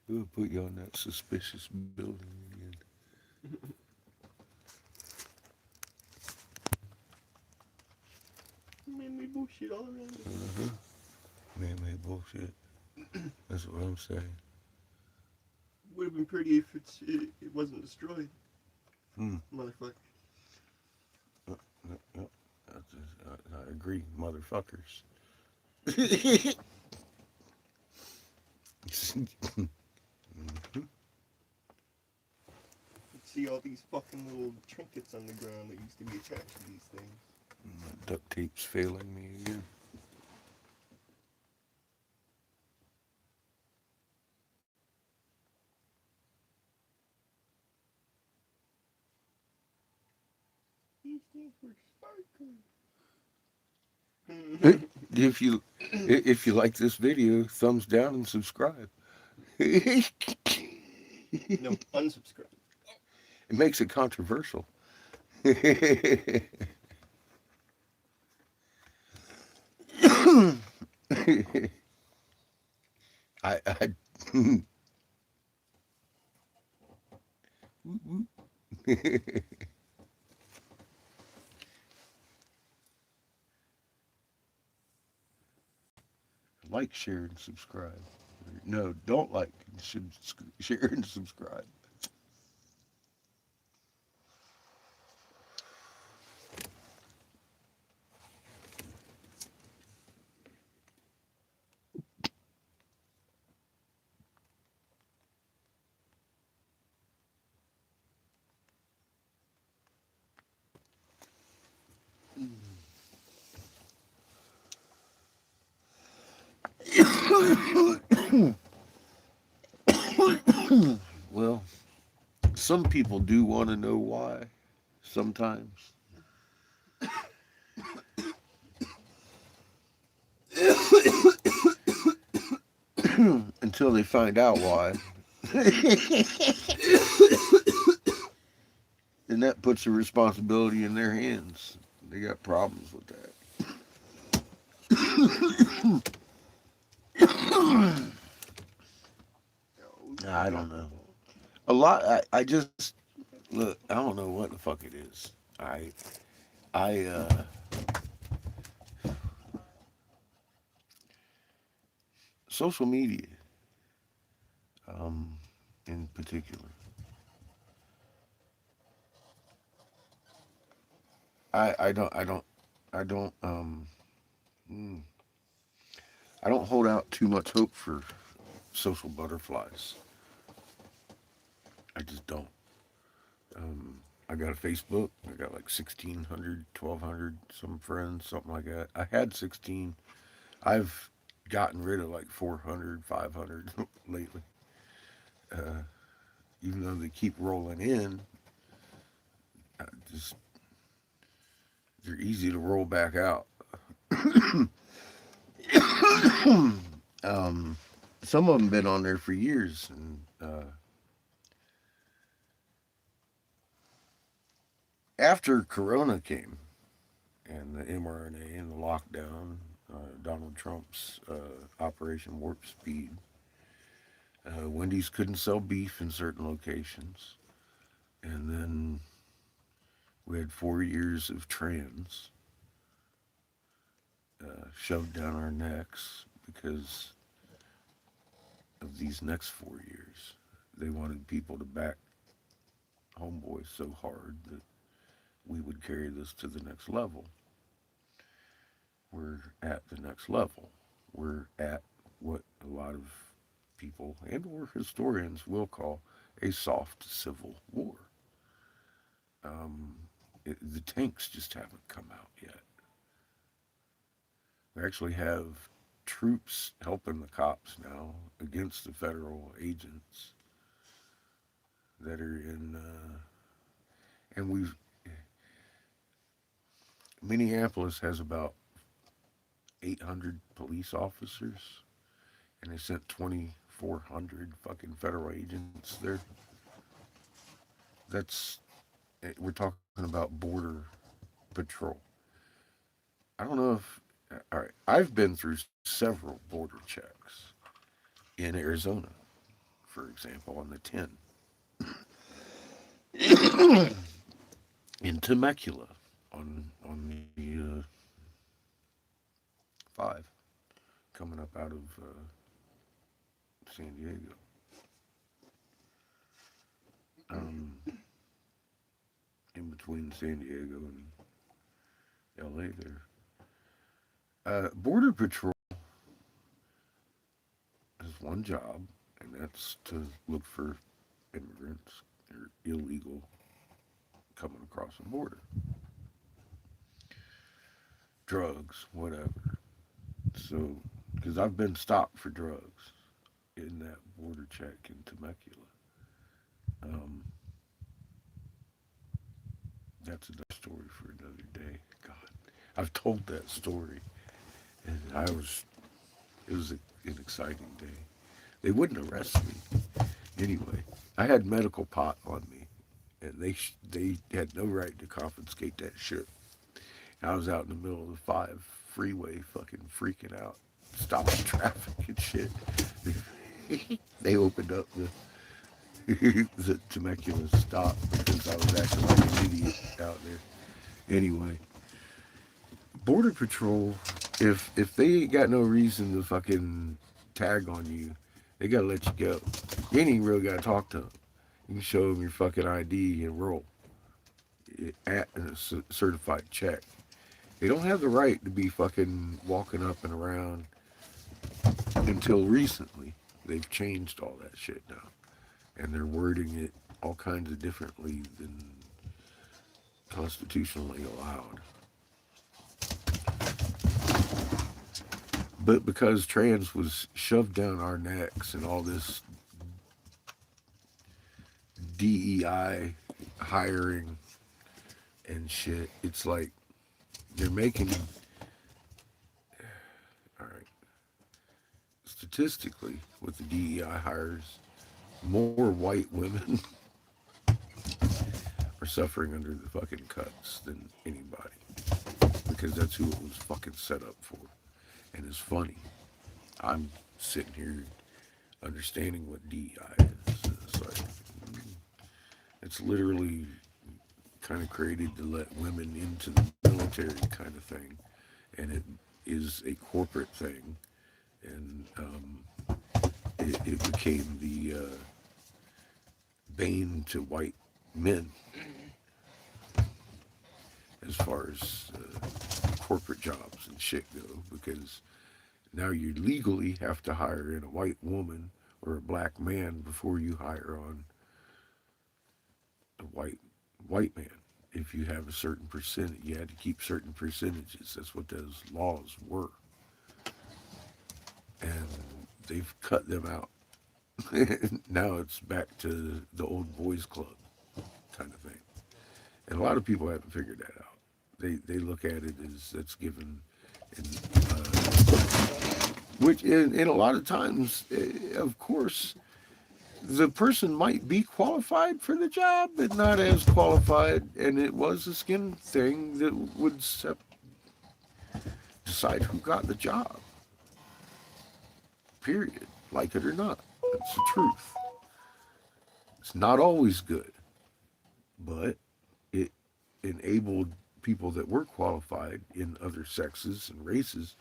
We'll put you on that suspicious building again. Man-made bullshit all around us. Uh-huh. Man-made bullshit. That's what I'm saying. Would have been pretty if it wasn't destroyed. Hmm. Motherfucker. Yep. I agree, motherfuckers. Mhm. You'd see all these fucking little trinkets on the ground that used to be attached to these things. My duct tape's failing me again. These things were sparkling. If you like this video, thumbs down and subscribe. It No, unsubscribe. makes it controversial. I like, share, and subscribe. No, don't like. You should share and subscribe. Well, some people do want to know why. Sometimes. Until they find out why. And that puts the responsibility in their hands. They got problems with that. I don't know. A lot. I just look. I don't know what the fuck it is. I social media, um, in particular. I don't mm, I don't hold out too much hope for social butterflies. I just don't. Um, I got a Facebook. I got like 1,600, 1,200, some friends, something like that. I had 16. I've gotten rid of like 400, 500 lately. Uh, Even though they keep rolling in, just they're easy to roll back out. um, some of them been on there for years, and after Corona came and the mRNA and the lockdown, Donald Trump's Operation Warp Speed, Wendy's couldn't sell beef in certain locations, and then we had 4 years of trans shoved down our necks because of these next 4 years. They wanted people to back Homeboy so hard that we would carry this to the next level. We're at the next level. We're at what a lot of people and or historians will call a soft civil war. Um, the tanks just haven't come out yet. We actually have troops helping the cops now against the federal agents that are in, and we've Minneapolis has about 800 police officers, and they sent 2,400 fucking federal agents there. That's we're talking about border patrol. I don't know if all right. I've been through several border checks in Arizona, for example, on the 10, in Temecula on the 5, coming up out of San Diego. In between San Diego and LA there. Border Patrol has one job, and that's to look for immigrants or illegal coming across the border. Drugs, whatever. So, because I've been stopped for drugs in that border check in Temecula. Um, that's another story for another day. God, I've told that story, and it was an exciting day. They wouldn't arrest me anyway. I had medical pot on me, and they had no right to confiscate that shit. I was out in the middle of the 5 freeway, fucking freaking out, stopping traffic and shit. They opened up the Temecula stop because I was acting like an idiot out there. Anyway, Border Patrol, if they ain't got no reason to fucking tag on you, they gotta let you go. You ain't even really gotta talk to them. You can show them your fucking ID and roll. At a certified check. They don't have the right to be fucking walking up and around until recently. They've changed all that shit now. And they're wording it all kinds of differently than constitutionally allowed. But because trans was shoved down our necks and all this DEI hiring and shit, it's like they're making, all right, statistically, with the DEI hires, more white women are suffering under the fucking cuts than anybody. Because that's who it was fucking set up for. And it's funny. I'm sitting here understanding what DEI is. It's like, it's literally kind of created to let women into the military kind of thing. And it is a corporate thing. And it became the bane to white men as far as corporate jobs and shit go, because now you legally have to hire in a white woman or a black man before you hire on a white man. If you have a certain percentage, you had to keep certain percentages. That's what those laws were, and they've cut them out. Now it's back to the old boys club kind of thing, and a lot of people haven't figured that out. They look at it as that's given, and which in a lot of times, of course, the person might be qualified for the job, but not as qualified, and it was a skin thing that would decide who got the job. Period. Like it or not. That's the truth. It's not always good, but it enabled people that were qualified in other sexes and races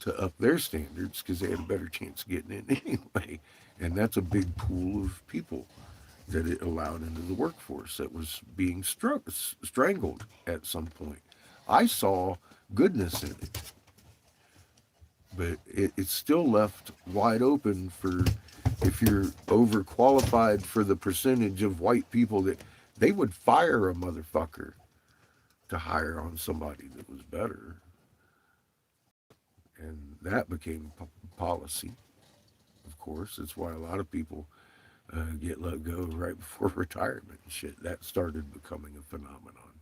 to up their standards because they had a better chance of getting in anyway. And that's a big pool of people that it allowed into the workforce that was being strangled at some point. I saw goodness in it, but it's still left wide open for if you're overqualified for the percentage of white people that they would fire a motherfucker to hire on somebody that was better. And that became policy, of course. That's why a lot of people get let go right before retirement and shit. That started becoming a phenomenon.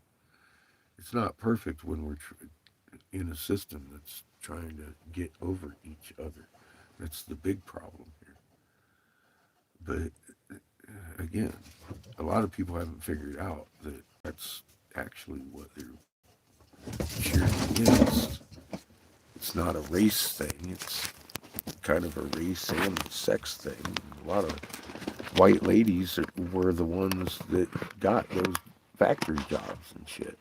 It's not perfect when we're in a system that's trying to get over each other. That's the big problem here. But again, a lot of people haven't figured out that that's actually what they're cheering against. It's not a race thing. It's kind of a race and sex thing. A lot of white ladies were the ones that got those factory jobs and shit.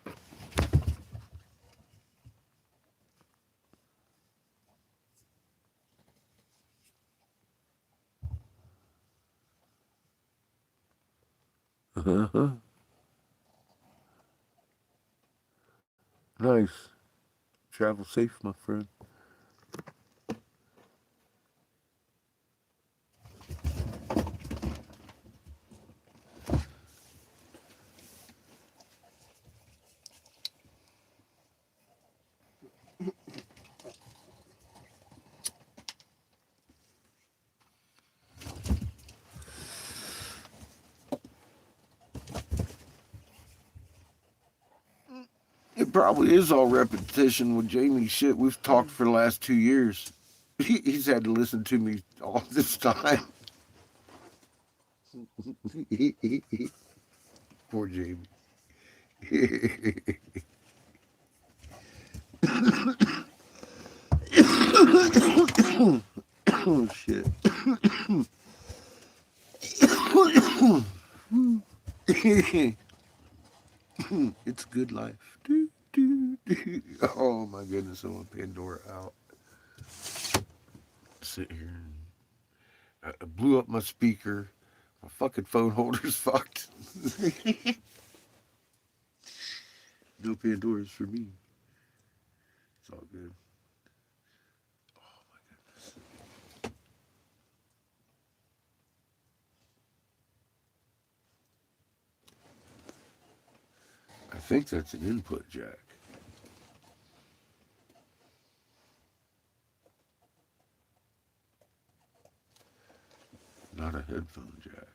Uh-huh. Nice. Travel safe, my friend. It probably is all repetition with Jamie. Shit, we've talked for the last 2 years. He's had to listen to me all this time. Poor Jamie. Oh shit. It's good life. Oh my goodness, I want Pandora out. Sit here and I blew up my speaker. My fucking phone holder's fucked. No Pandora's for me. It's all good. Oh my goodness. I think that's an input jack. headphone jack.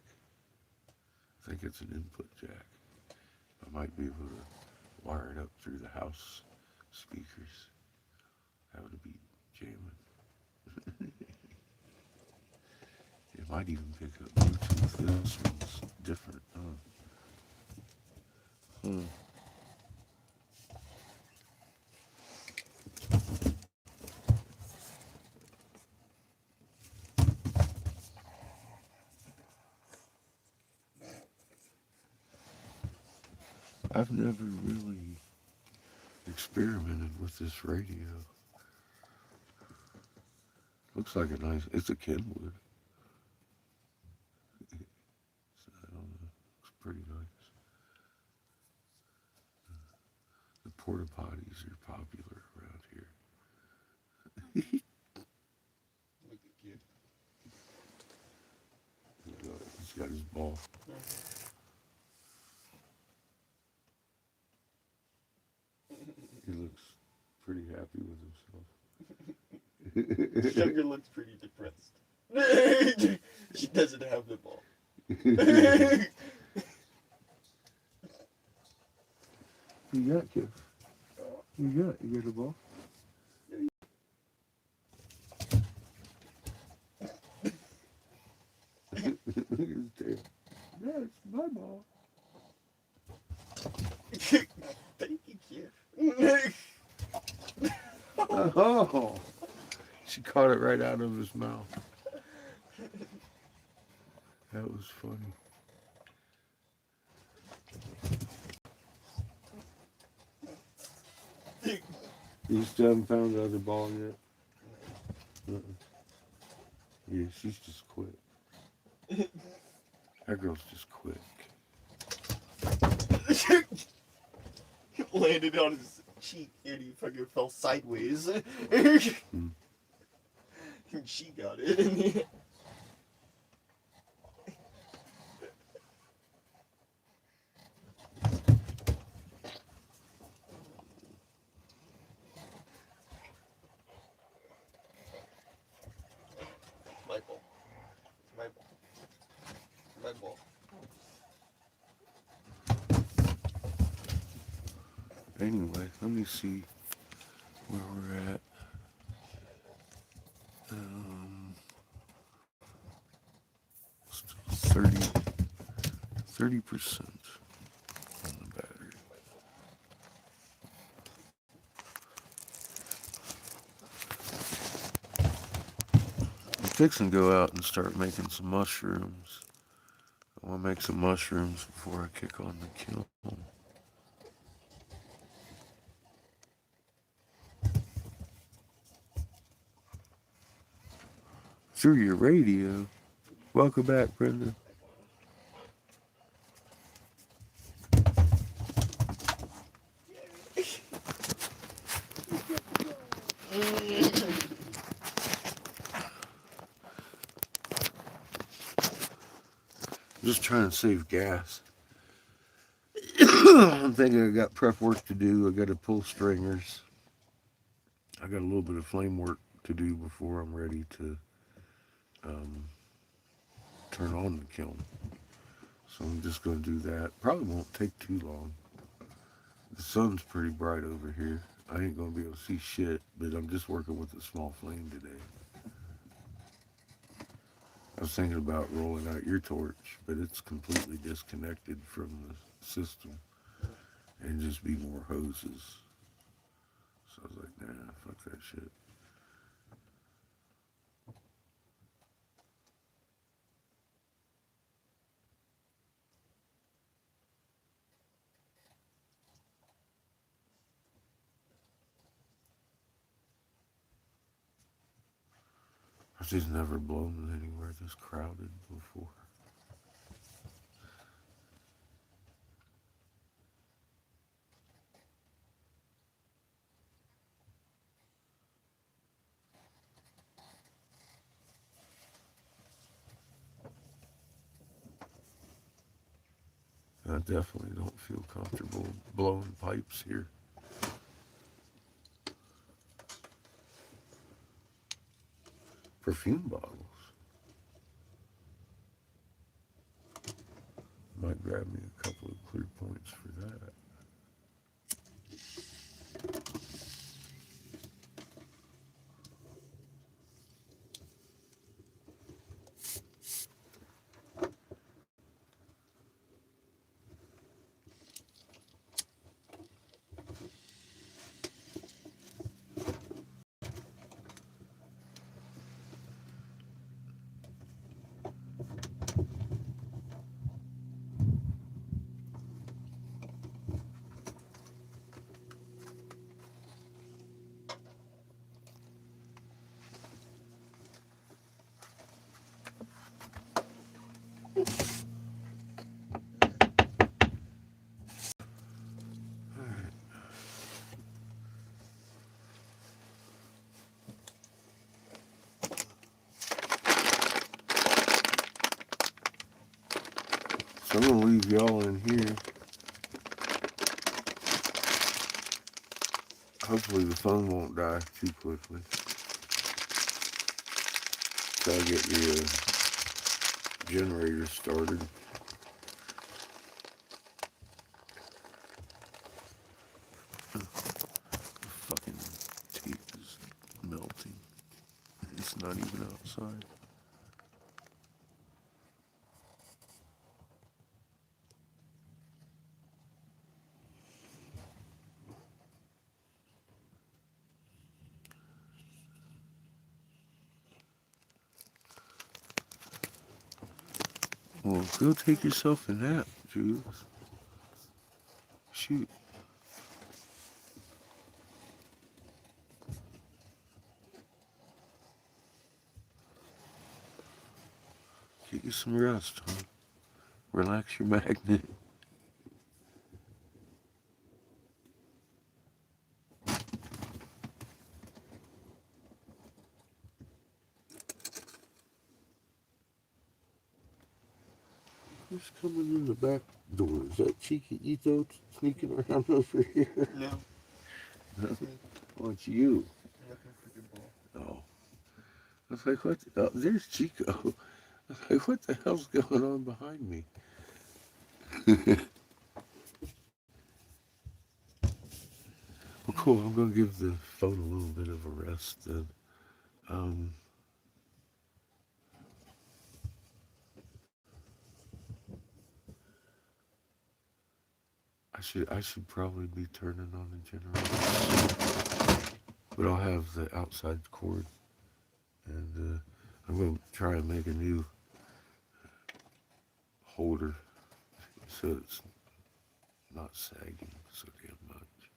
I think it's an input jack. I might be able to wire it up through the house speakers. That would be jamming. It might even pick up Bluetooth. This one's different. Hmm. I've never really experimented with this radio. Looks like a nice, it's a Kenwood. So I don't know, it's pretty nice. The porta potties are popular around here. Look at you. He's got his ball. He looks pretty happy with himself. Sugar looks pretty depressed. She doesn't have the ball. You got, Kif? You got a ball? Look at his tail. Yeah, it's my ball. Thank you, kid. Oh, she caught it right out of his mouth. That was funny. You still haven't found the other ball yet? Yeah, she's just quick. That girl's just quick. Landed on his cheek and he fucking fell sideways. Hmm. And she got it. My ball. My ball. My ball. Anyway, let me see where we're at. 30% on the battery. I'm fixing to go out and start making some mushrooms. I want to make some mushrooms before I kick on the kiln. Through your radio. Welcome back, Brenda. Just trying to save gas. I'm thinking I got prep work to do. I got to pull stringers. I got a little bit of flame work to do before I'm ready to turn on the kiln. So I'm just going to do that. Probably won't take too long. The sun's pretty bright over here. I ain't going to be able to see shit, but I'm just working with a small flame today. I was thinking about rolling out your torch, but it's completely disconnected from the system and just be more hoses. So I was like, nah, fuck that shit. I've just never blown anywhere this crowded before. I definitely don't feel comfortable blowing pipes here. Perfume bottles. Might grab me a couple of clear points for that. So I'm gonna leave y'all in here. Hopefully the phone won't die too quickly. So I get the generator started. The fucking tape is melting. It's not even outside. Well, go take yourself a nap, Jules. Shoot. Get you some rest, huh? Relax your magnet. Who's coming in the back door? Is that Cheeky Ito sneaking around over here? No. No. Oh, it's you. Looking for the ball. Oh. I was like, what? Oh, there's Chico. I was like, what the hell's going on behind me? Well, cool. I'm going to give the phone a little bit of a rest then. Um, I should probably be turning on the generator, but I'll have the outside cord, and I'm going to try and make a new holder so it's not sagging so damn much.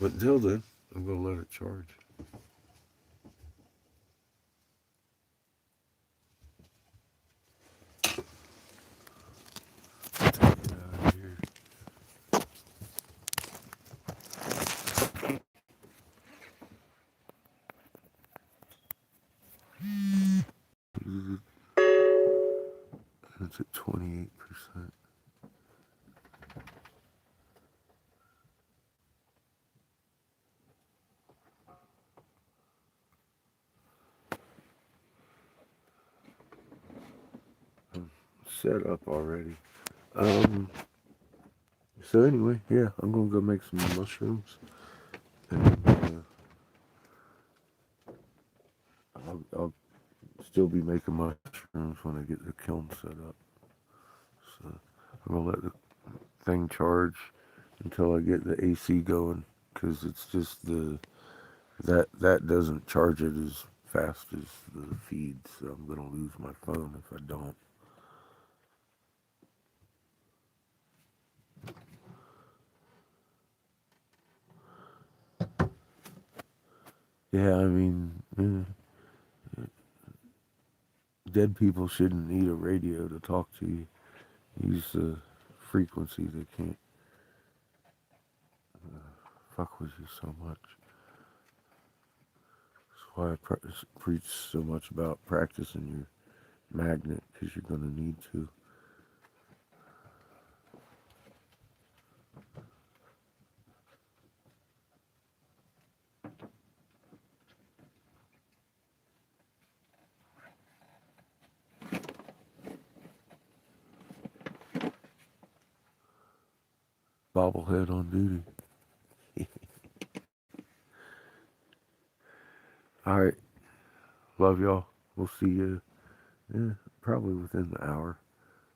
But until then, I'm going to let it charge. Take it out of here. It's at 28%. I'm set up already. So anyway, yeah, I'm gonna go make some mushrooms, and I'll still be making mushrooms when I get the kiln set up. So I'm gonna let the thing charge until I get the AC going, because it's just that doesn't charge it as fast as the feed, so I'm gonna lose my phone if I don't. Yeah, I mean, dead people shouldn't need a radio to talk to you. Use the frequency. They can't fuck with you so much. That's why I preach so much about practicing your magnet, because you're going to need to. bobblehead on duty. All right. Love y'all. We'll see you. Yeah, probably within the hour.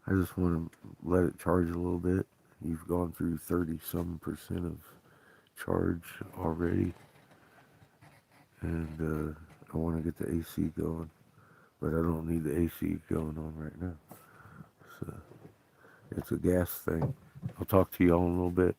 I just want to let it charge a little bit. You've gone through 30-some% of charge already, and I want to get the AC going, but I don't need the AC going on right now. So it's a gas thing. I'll talk to y'all in a little bit.